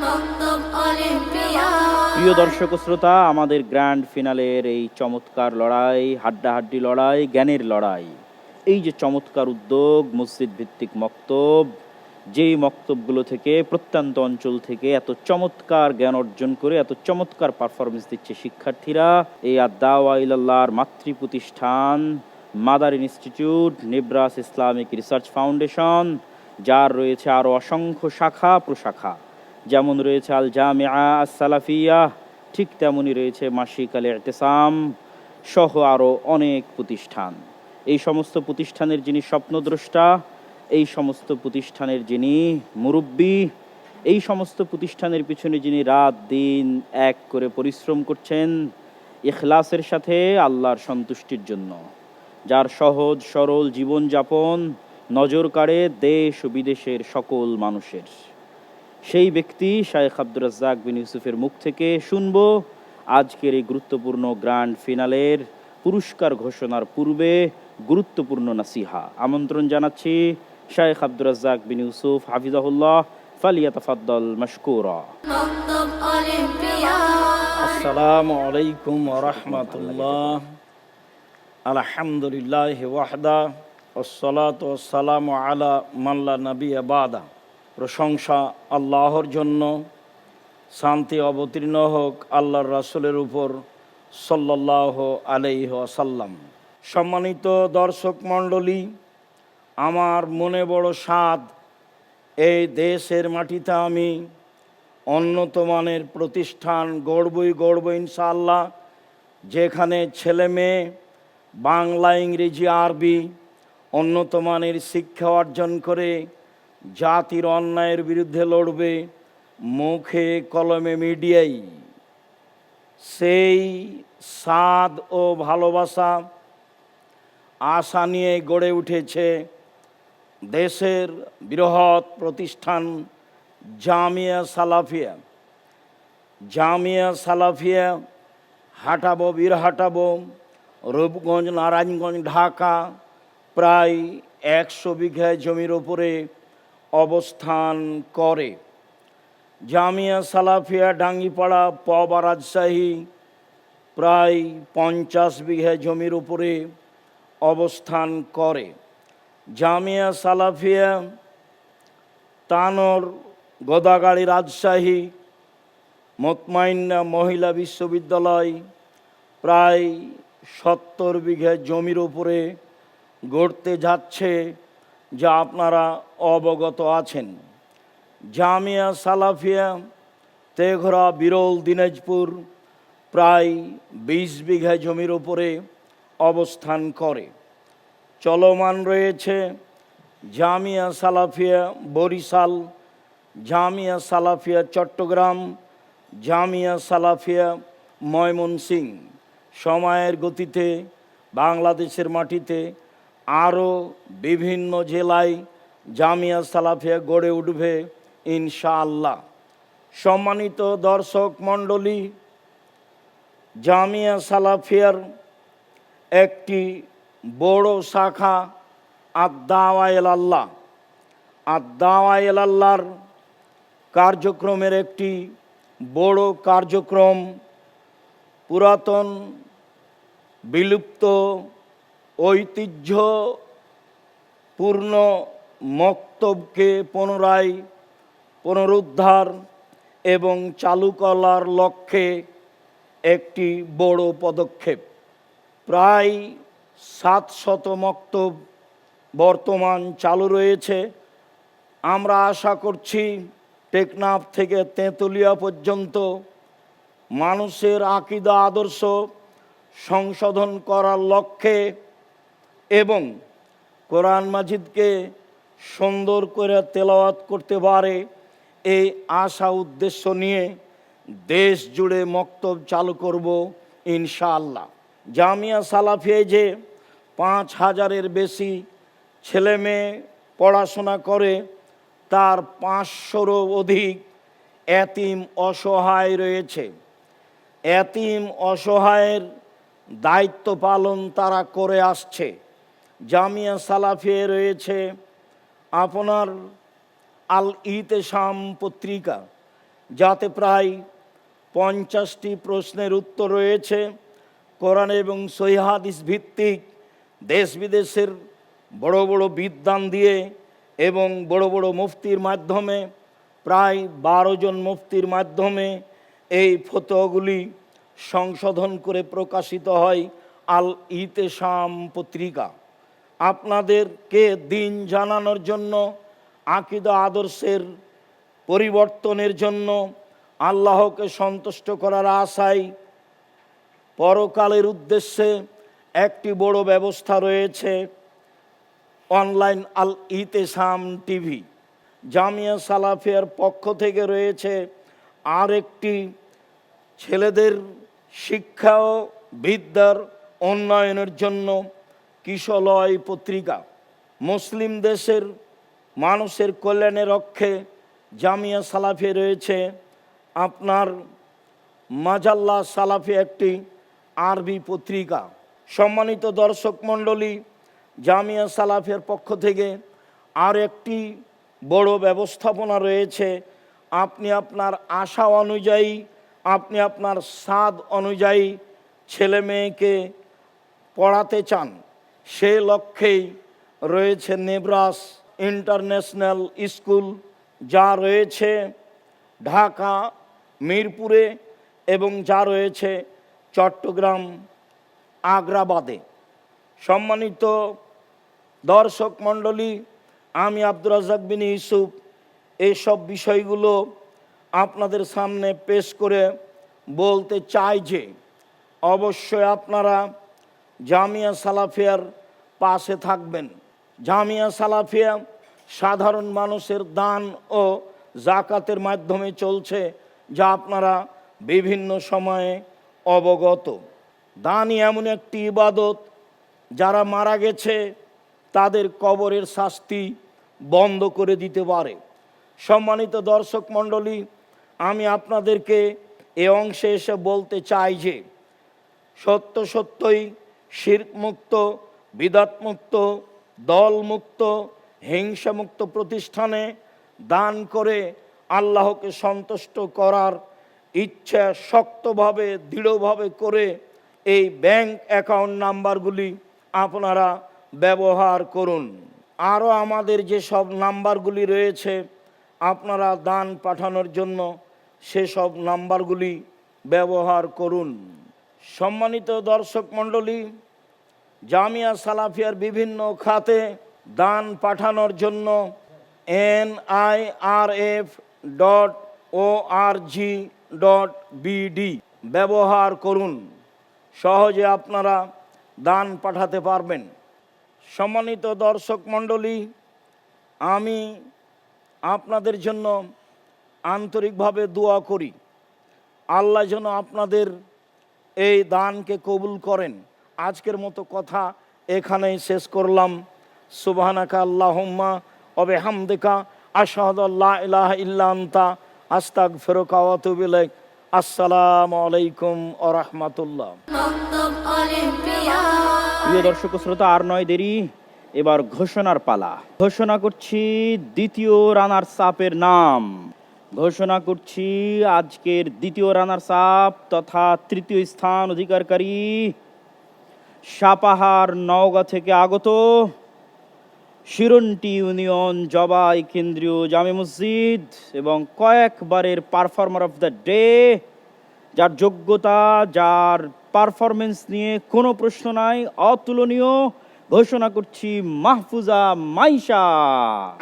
مكتب أولمبياد প্রিয় দর্শক ও শ্রোতা, আমাদের গ্র্যান্ড ফিনালের এই চমৎকার লড়াই, হাড্ডাহাড্ডি লড়াই, জ্ঞানের লড়াই, এই যে চমৎকার উদ্যোগ মসজিদ ভিত্তিক মক্তব, যেই মক্তবগুলো থেকে প্রত্যন্ত অঞ্চল থেকে এত চমৎকার জ্ঞান অর্জন করে এত চমৎকার পারফরমেন্স দিচ্ছে শিক্ষার্থীরা, এই আদ-দাওয়া ইলাল্লাহর মাতৃ প্রতিষ্ঠান mother institute Nebras Islamic research foundation, যার রয়েছে আরও অসংখ্য শাখা প্রশাখা, যেমন রয়েছে আল জামিয়া আস সালাফিয়া, ঠিক তেমনই রয়েছে মাসিক আল ইতিসাম সহ আরও অনেক প্রতিষ্ঠান। এই সমস্ত প্রতিষ্ঠানের যিনি স্বপ্নদ্রষ্টা, এই সমস্ত প্রতিষ্ঠানের যিনি মুরব্বী, এই সমস্ত প্রতিষ্ঠানের পিছনে যিনি রাত দিন এক করে পরিশ্রম করছেন ইখলাসের সাথে আল্লাহর সন্তুষ্টির জন্য, যার সহজ সরল জীবনযাপন নজর কাড়ে দেশ ও বিদেশের সকল মানুষের, সেই ব্যক্তি শায়েখ আব্দুর রাজ্জাক বিন ইউসুফের মুখ থেকে শুনব আজকের এই গুরুত্বপূর্ণ গ্র্যান্ড ফিনালের পুরস্কার ঘোষণার পূর্বে গুরুত্বপূর্ণ নাসিহা। আমন্ত্রণ জানাচ্ছি শায়েখ আব্দুর রাজ্জাক বিন ইউসুফ হাফিজাহুল্লাহ, ফালিয়াতাফাদ্দাল মাশকুরা। مكتب أولمبياد আসসালামু আলাইকুম ওয়া রাহমাতুল্লাহ। আলহামদুলিল্লাহ ওয়াহদা ওয়াসসালাতু ওয়াসসালামু আলা মান লা নাবিয়্যা বাদা। প্রশংসা আল্লাহর জন্য, শান্তি অবতীর্ণ হোক আল্লাহর রাসূলের উপর সাল্লাল্লাহু আলাইহি ওয়াসাল্লাম। সম্মানিত দর্শক মণ্ডলী, আমার মনে বড় সাধ এই দেশের মাটিতে আমি উন্নত মানের প্রতিষ্ঠান গড়ব ইনশাআল্লাহ, যেখানে ছেলে মেয়ে বাংলা ইংরেজি আরবি উন্নত মানের শিক্ষা অর্জন করে জাতির অন্যায়ের বিরুদ্ধে লড়বে মুখে কলমে মিডিয়াই। সেই সাদ ও ভালোবাসা আশা নিয়ে গড়ে উঠেছে দেশের বৃহৎ প্রতিষ্ঠান জামিয়া সালাফিয়া। জামিয়া সালাফিয়া হাটাবো বীরহাটাবো রূপগঞ্জ নারায়ণগঞ্জ ঢাকা প্রায় 100 বিঘা জমির ওপরে অবস্থান করে। জামিয়া সালাফিয়া ডাঙ্গিপাড়া পবা রাজশাহী প্রায় 50 বিঘা জমির উপরে অবস্থান করে। জামিয়া সালাফিয়া তানোর গোদাগাড়ি রাজশাহী মতমাইন্না মহিলা বিশ্ববিদ্যালয় প্রায় 70 বিঘা জমির উপরে গড়তে যাচ্ছে, যা আপনারা অবগত আছেন। জামিয়া সালাফিয়া তেঘরা বিরল দিনাজপুর প্রায় 20 বিঘা জমির উপরে অবস্থান করে। চলমান রয়েছে জামিয়া সালাফিয়া বরিশাল, জামিয়া সালাফিয়া চট্টগ্রাম, জামিয়া সালাফিয়া ময়মনসিংহ। সময়ের গতিতে বাংলাদেশের মাটিতে আরও বিভিন্ন জেলায় জামিয়া সালাফিয়া গড়ে উঠবে ইনশাআল্লাহ। সম্মানিত দর্শক মণ্ডলী, জামিয়া সালাফিয়ার একটি বড় শাখা আদ-দাওয়া ইলাল্লাহ। আদ-দাওয়া ইলাল্লাহর কার্যক্রমের একটি বড় কার্যক্রম পুরাতন বিলুপ্ত ঐতিহ্যপূর্ণ মক্তবকে পুনরুদ্ধার এবং চালু করার লক্ষ্যে একটি বড় পদক্ষেপ। প্রায় 700 মক্তব বর্তমান চালু রয়েছে। আমরা আশা করছি টেকনাফ থেকে তেঁতুলিয়া পর্যন্ত মানুষের আকীদা আদর্শ সংশোধন করার লক্ষ্যে এবং কোরআন মাজিদকে সুন্দর করে তেলাওয়াত করতে পারে এই আশা উদ্দেশ্য নিয়ে দেশ জুড়ে মক্তব চালু করব ইনশাআল্লাহ। জামিয়া সালাফিয়ায় যে 5000-এর বেশি ছেলে মেয়ে পড়াশোনা করে, তার 500-রও অধিক এতিম অসহায় রয়েছে। এতিম অসহায়ের দায়িত্ব পালন তারা করে আসছে। জামিয়া সালাফিয়ায় রয়েছে আপনার আল ইতেশাম পত্রিকা, যাতে প্রায় 50টি প্রশ্নের উত্তর রয়েছে। কোরআন এবং সহিহ হাদিস ভিত্তিক দেশ বিদেশের বড় বড় বিদ্বান দিয়ে এবং বড় বড় মুফতির মাধ্যমে, প্রায় 12 জন মুফতির মাধ্যমে এই ফতোয়াগুলি সংশোধন করে প্রকাশিত হয় আল ইতেশাম পত্রিকা। আপনাদেরকে দিন জানানোর জন্য, আকীদা আদর্শের পরিবর্তনের জন্য, আল্লাহকে সন্তুষ্ট করার আশায়, পরকালের উদ্দেশ্যে একটি বড় ব্যবস্থা রয়েছে অনলাইন আল ইতেশাম টিভি। জামিয়া সালাফিয়ার পক্ষ থেকে রয়েছে আরেকটি ছেলেদের শিক্ষা ও বিদ্যার উন্নয়নের জন্য কিশলয় পত্রিকা। মুসলিম দেশের মানুষের কল্যাণের লক্ষ্যে জামিয়া সালাফিয়া রয়েছে আপনার মাজাল্লা সালাফি, একটি আরবি পত্রিকা। সম্মানিত দর্শক মণ্ডলী, জামিয়া সালাফিয়ার পক্ষ থেকে আর একটি বড় ব্যবস্থাপনা রয়েছে। আপনি আপনার আশা অনুযায়ী, আপনি আপনার স্বাদ অনুযায়ী ছেলে মেয়েকে পড়াতে চান, সে লক্ষ্যেই রয়েছে নেব্রাস ইন্টারন্যাশনাল স্কুল, যা রয়েছে ঢাকা মিরপুরে এবং যা রয়েছে চট্টগ্রাম আগ্রাবাদে। সম্মানিত দর্শক মণ্ডলী, আমি আব্দুর রাজ্জাক বিন ইউসুফ এইসব বিষয়গুলো আপনাদের সামনে পেশ করে বলতে চাই যে অবশ্যই আপনারা জামিয়া সালাফিয়ার পাশে থাকবেন। জামিয়া সালাফিয়া সাধারণ মানুষের দান ও জাকাতের মাধ্যমে চলছে, যা আপনারা বিভিন্ন সময়ে অবগত। দানই এমন একটি ইবাদত, যারা মারা গেছে তাদের কবরের শাস্তি বন্ধ করে দিতে পারে। সম্মানিত দর্শক মণ্ডলী, আমি আপনাদেরকে এ অংশে এসে বলতে চাই যে সত্যই শিরক মুক্ত, বিদআত মুক্ত, দল মুক্ত, হিংসামুক্ত প্রতিষ্ঠানে দান করে আল্লাহকে সন্তুষ্ট করার ইচ্ছা শক্তভাবে দৃঢ়ভাবে করে এই ব্যাংক অ্যাকাউন্ট নাম্বারগুলি আপনারা ব্যবহার করুন। আরও আমাদের যেসব নাম্বারগুলি রয়েছে আপনারা দান পাঠানোর জন্য, সেসব নাম্বারগুলি ব্যবহার করুন। সম্মানিত দর্শক মণ্ডলী, জামিয়া সালাফিয়ার বিভিন্ন খাতে দান পাঠানোর জন্য nirf.org.bd ব্যবহার করুন। সহজে আপনারা দান পাঠাতে পারবেন। সম্মানিত দর্শক মণ্ডলী, আমি আপনাদের জন্য আন্তরিকভাবে দোয়া করি, আল্লাহ যেন আপনাদের এই দানকে কবুল করেন। আজকের মতো কথা এখানেই শেষ করলাম। সুবহানাকা আল্লাহুম্মা ওয়া বিহামদিকা আশহাদু আল্লা ইলাহা ইল্লা আনতা আস্তাগফিরুকা ওয়া আতুবু ইলাইক। আসসালামু আলাইকুম ওয়া রাহমাতুল্লাহ। মক্তব অলিম্পিয়াড। প্রিয় দর্শক শ্রোতা, আর নয় দেরি, এবার ঘোষণার পালা। ঘোষণা করছি দ্বিতীয় রানার্স আপের নাম। ঘোষণা করছি আজকের দ্বিতীয় রানার্স আপ তথা তৃতীয় স্থান অধিকারকারী সাপাহার নওগাঁ থেকে আগত শিরন্টি ইউনিয়ন জবাই কেন্দ্রীয় জামে মসজিদ এবং কয়েকবারের পারফর্মার অফ দ্য ডে, যার যোগ্যতা, যার পারফরমেন্স নিয়ে কোনো প্রশ্ন নাই, অতুলনীয়। ঘোষণা করছি মাহফুজা মাইশা।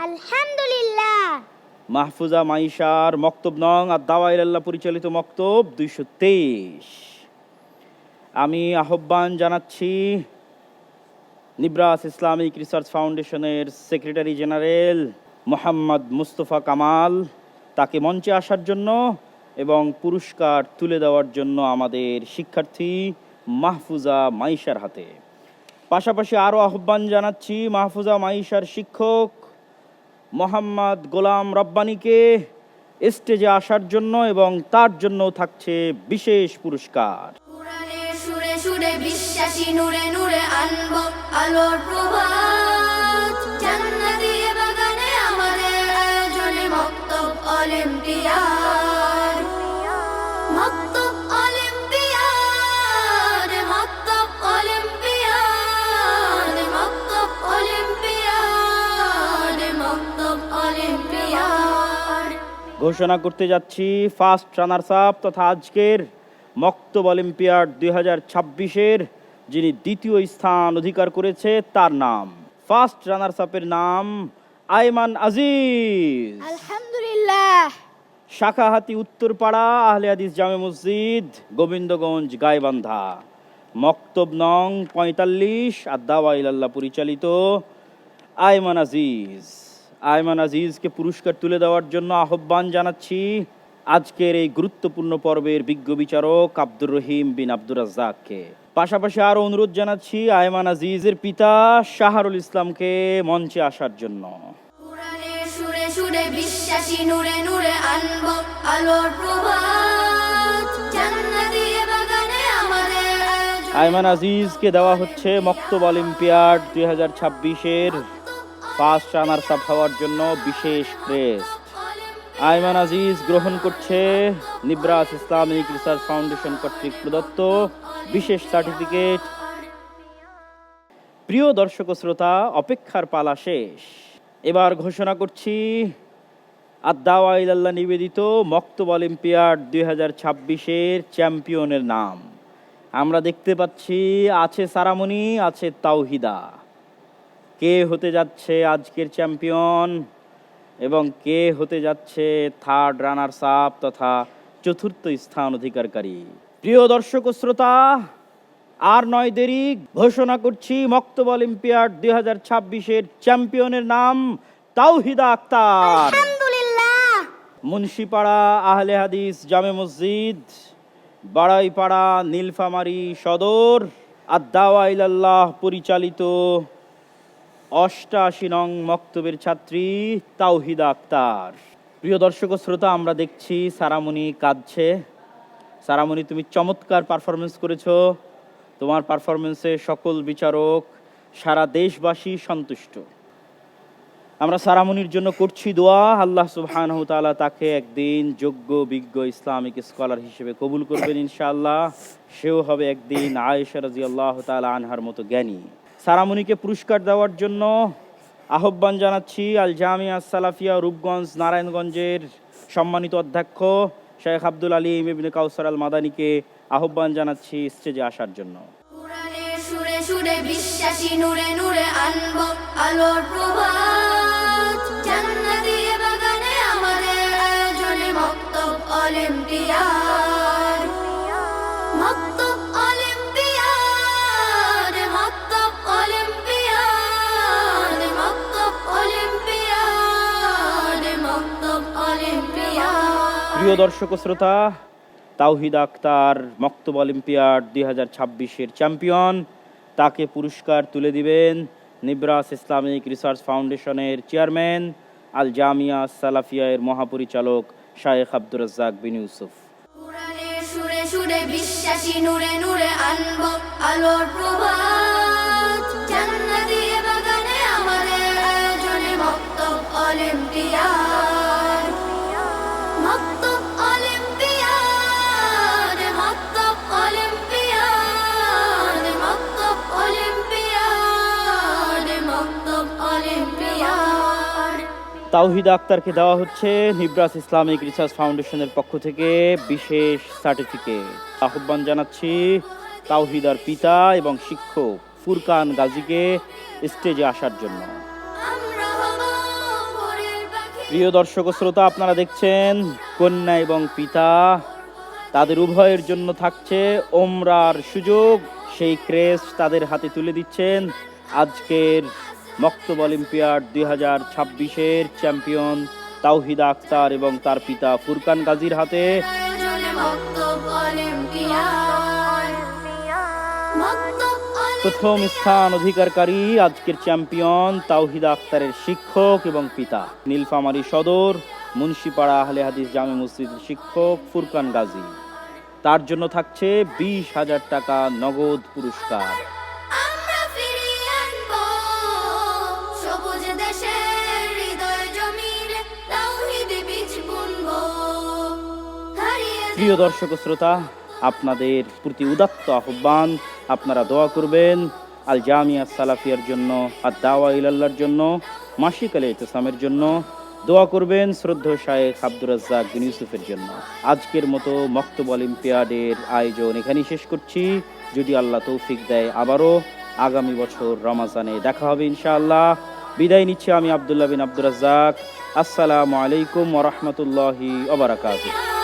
আলহামদুলিল্লাহ। মাহফুজা মাইশার মক্তব নং আদ-দাওয়া ইলাল্লাহ পরিচালিত মক্তব 223। আমি আহ্বান জানাচ্ছি নিব্রাস ইসলামিক রিসার্চ ফাউন্ডেশনের সেক্রেটারি জেনারেল মোহাম্মদ মুস্তফা কামাল, তাকে মঞ্চে আসার জন্য এবং পুরস্কার তুলে দেওয়ার জন্য আমাদের শিক্ষার্থী মাহফুজা মাইশার হাতে। পাশাপাশি আরও আহ্বান জানাচ্ছি মাহফুজা মাইশার শিক্ষক মোহাম্মদ গোলাম রব্বানীকে স্টেজে আসার জন্য এবং তার জন্য থাকছে বিশেষ পুরস্কার। কোরআনের সুরে সুরে বিশ্বাসী নূরে নূরে আনবো আলোর প্রভাত। জান্নাতি বাগানে আমাদের আয়োজনে মক্তব অলিম্পিয়াড। মক্তব অলিম্পিয়াড, মক্তব অলিম্পিয়াড, মক্তব অলিম্পিয়াড, মক্তব অলিম্পিয়াড। ঘোষণা করতে যাচ্ছি ফার্স্ট রানার্স আপ তথা আজকের মক্তব অলিম্পিয়াড 2026-এর যিনি দ্বিতীয় স্থান অধিকার করেছে তার নাম। ফার্স্ট রানার্স আপের নাম আয়মান আজিজ। আলহামদুলিল্লাহ। শাখাহাতি উত্তরপাড়া আহলে হাদিস জামে মসজিদ, গোবিন্দগঞ্জ, গাইবান্ধা। মক্তব নং 45 আদ-দাওয়া ইলাল্লাহ পরিচালিত আয়মান আজিজ। আয়মান আজিজকে পুরস্কার তুলে দেওয়ার জন্য আহ্বান জানাচ্ছি আজকের এই গুরুত্বপূর্ণ পর্বের বিজ্ঞ বিচারক আব্দুর রহিম বিন আব্দুর রাজ্জাককে। পাশাপাশি আরও অনুরোধ জানাচ্ছি আয়মান আজিজের পিতা শাহরুল ইসলামকে মঞ্চে আসার জন্য। কোরআনের সুরে সুরে বিশ্বাসী নূরে নূরে আনবো আলোর প্রভাত। জান্নাতি বাগানে আমাদের আয়োজনে আয়মান আজিজকে দেওয়া হচ্ছে মক্তব অলিম্পিয়াড 2026-এর ফার্স্ট রানার্স আপ হওয়ার জন্য বিশেষ ক্রেস্ট। আয়মান আজিজ গ্রহণ করছে নিব্রাস ইসলামিক রিসার্চ ফাউন্ডেশন কর্তৃক প্রদত্ত বিশেষ সার্টিফিকেট। প্রিয় দর্শক শ্রোতা, অপেক্ষার পালা শেষ। এবার ঘোষণা করছি আদ-দাওয়া ইলাল্লাহ নিবেদিত মক্তব অলিম্পিয়াড 2026-এর চ্যাম্পিয়নের নাম। আমরা দেখতে পাচ্ছি আছে সারামণি, আছে তাওহিদা। কে হতে যাচ্ছে আজকের চ্যাম্পিয়ন এবং কে হতে যাচ্ছে থার্ড রানার্স আপ তথা চতুর্থ স্থান অধিকারকারী? প্রিয় দর্শক ও শ্রোতা, আর নয় দেরি, ঘোষণা করছি মক্তব অলিম্পিয়াড 2026-এর চ্যাম্পিয়নের নাম তাওহিদা আক্তার। মুন্সিপাড়া আহলে হাদিস জামে মসজিদ, বাড়াইপাড়া, নীলফামারী সদর, আদ-দাওয়া ইলাল্লাহ পরিচালিত 88 নং মক্তবের ছাত্রী তাওহিদা আক্তার। প্রিয় দর্শক ও শ্রোতা, আমরা দেখছি সারামণি কাঁদছে। সারামণি, তুমি চমৎকার পারফরমেন্স করেছো। তোমার পারফরমেন্সে সকল বিচারক, সারা দেশবাসী সন্তুষ্ট। আমরা সারামণির জন্য করছি দোয়া, আল্লাহ সুবহানাহু ওয়া তাআলা তাকে একদিন যোগ্য বিজ্ঞ ইসলামিক স্কলার হিসেবে কবুল করবেন ইনশাআল্লাহ। সেও হবে একদিন আয়েশা রাদিয়াল্লাহু তাআলা আনহার মতো জ্ঞানী। সারামণিকে পুরস্কার দেওয়ার জন্য আহ্বান জানাচ্ছি আল জামিয়া সালাফিয়া রূপগঞ্জ নারায়ণগঞ্জের সম্মানিত অধ্যক্ষ শেখ আব্দুল আলিম ইবনে কাউসার আল মাদানীকে আহ্বান জানাচ্ছি স্টেজে আসার জন্য। কোরআনের সুরে সুরে বিশ্বাসী নূরে নূরে আনবো আলোর প্রভাত। জান্নাতি বাগানে আমাদের আয়োজনে মক্তব অলিম্পিয়াড। মক্তব অলিম্পিয়াড, মক্তব অলিম্পিয়াড, মক্তব অলিম্পিয়াড, মক্তব অলিম্পিয়াড। প্রিয় দর্শক ও শ্রোতা, তাওহিদা আক্তার মক্তব অলিম্পিয়াড 2026-এর চ্যাম্পিয়ন। তাকে পুরস্কার তুলে দিবেন নিব্রাস ইসলামিক রিসার্চ ফাউন্ডেশনের চেয়ারম্যান, আল জামিয়া সালাফিয়া এর মহাপরিচালক শায়েখ আব্দুর রাজ্জাক বিন ইউসুফ। কোরআনের সুরে সুরে বিশ্বাসী নূরে নূরে আনবো আলোর প্রভাত, জান্নাতি বাগানে আমাদের আয়োজনে মক্তব অলিম্পিয়াড, মক্তব অলিম্পিয়াড, মক্তব অলিম্পিয়াড, মক্তব অলিম্পিয়াড, মক্তব অলিম্পিয়াড। তাওহিদা আক্তারকে দেওয়া হচ্ছে নিব্রাস ইসলামিক রিসার্চ ফাউন্ডেশনের পক্ষ থেকে বিশেষ সার্টিফিকেট। আহ্বান জানাচ্ছি তাওহিদার পিতা এবং শিক্ষক ফুরকান গাজীকে স্টেজে আসার জন্য। প্রিয় দর্শক ও শ্রোতা, আপনারা দেখছেন কন্যা এবং পিতা তাদের উভয়ের জন্য থাকছে ওমরার সুযোগ। সেই ক্রেস্ট তাদের হাতে তুলে দিচ্ছেন আজকের মক্তব অলিম্পিয়াড 2026-এর চ্যাম্পিয়ন তাওহিদা আক্তার এবং তার পিতা ফুরকান গাজীর হাতে। প্রথম স্থান অধিকারকারী আজকের চ্যাম্পিয়ন তাওহিদা আক্তারের শিক্ষক এবং পিতা, নীলফামারী সদর মুন্সিপাড়া আহলে হাদিস জামে মসজিদের শিক্ষক ফুরকান গাজী। তার জন্য থাকছে 20,000 টাকা নগদ পুরস্কার। প্রিয় দর্শক ও শ্রোতা, আপনাদের প্রতি উদাত্ত আহ্বান, আপনারা দোয়া করবেন আল জামিয়া সালাফিয়ার জন্য, আর দাওয়া ইলাল্লাহর জন্য, মাসিক আল ইতিসামের জন্য, দোয়া করবেন শ্রদ্ধেয় শায়েখ আব্দুর রাজ্জাক বিন ইউসুফের জন্য। আজকের মতো মক্তব অলিম্পিয়াডের আয়োজন এখানেই শেষ করছি। যদি আল্লাহ তৌফিক দেয় আবারও আগামী বছর রমাজানে দেখা হবে ইনশাআল্লাহ। বিদায় নিচ্ছি আমি আব্দুল্লাহ বিন আব্দুর রাজ্জাক। আসসালামু আলাইকুম ওয়া রাহমাতুল্লাহি ওয়া বারাকাতুহু।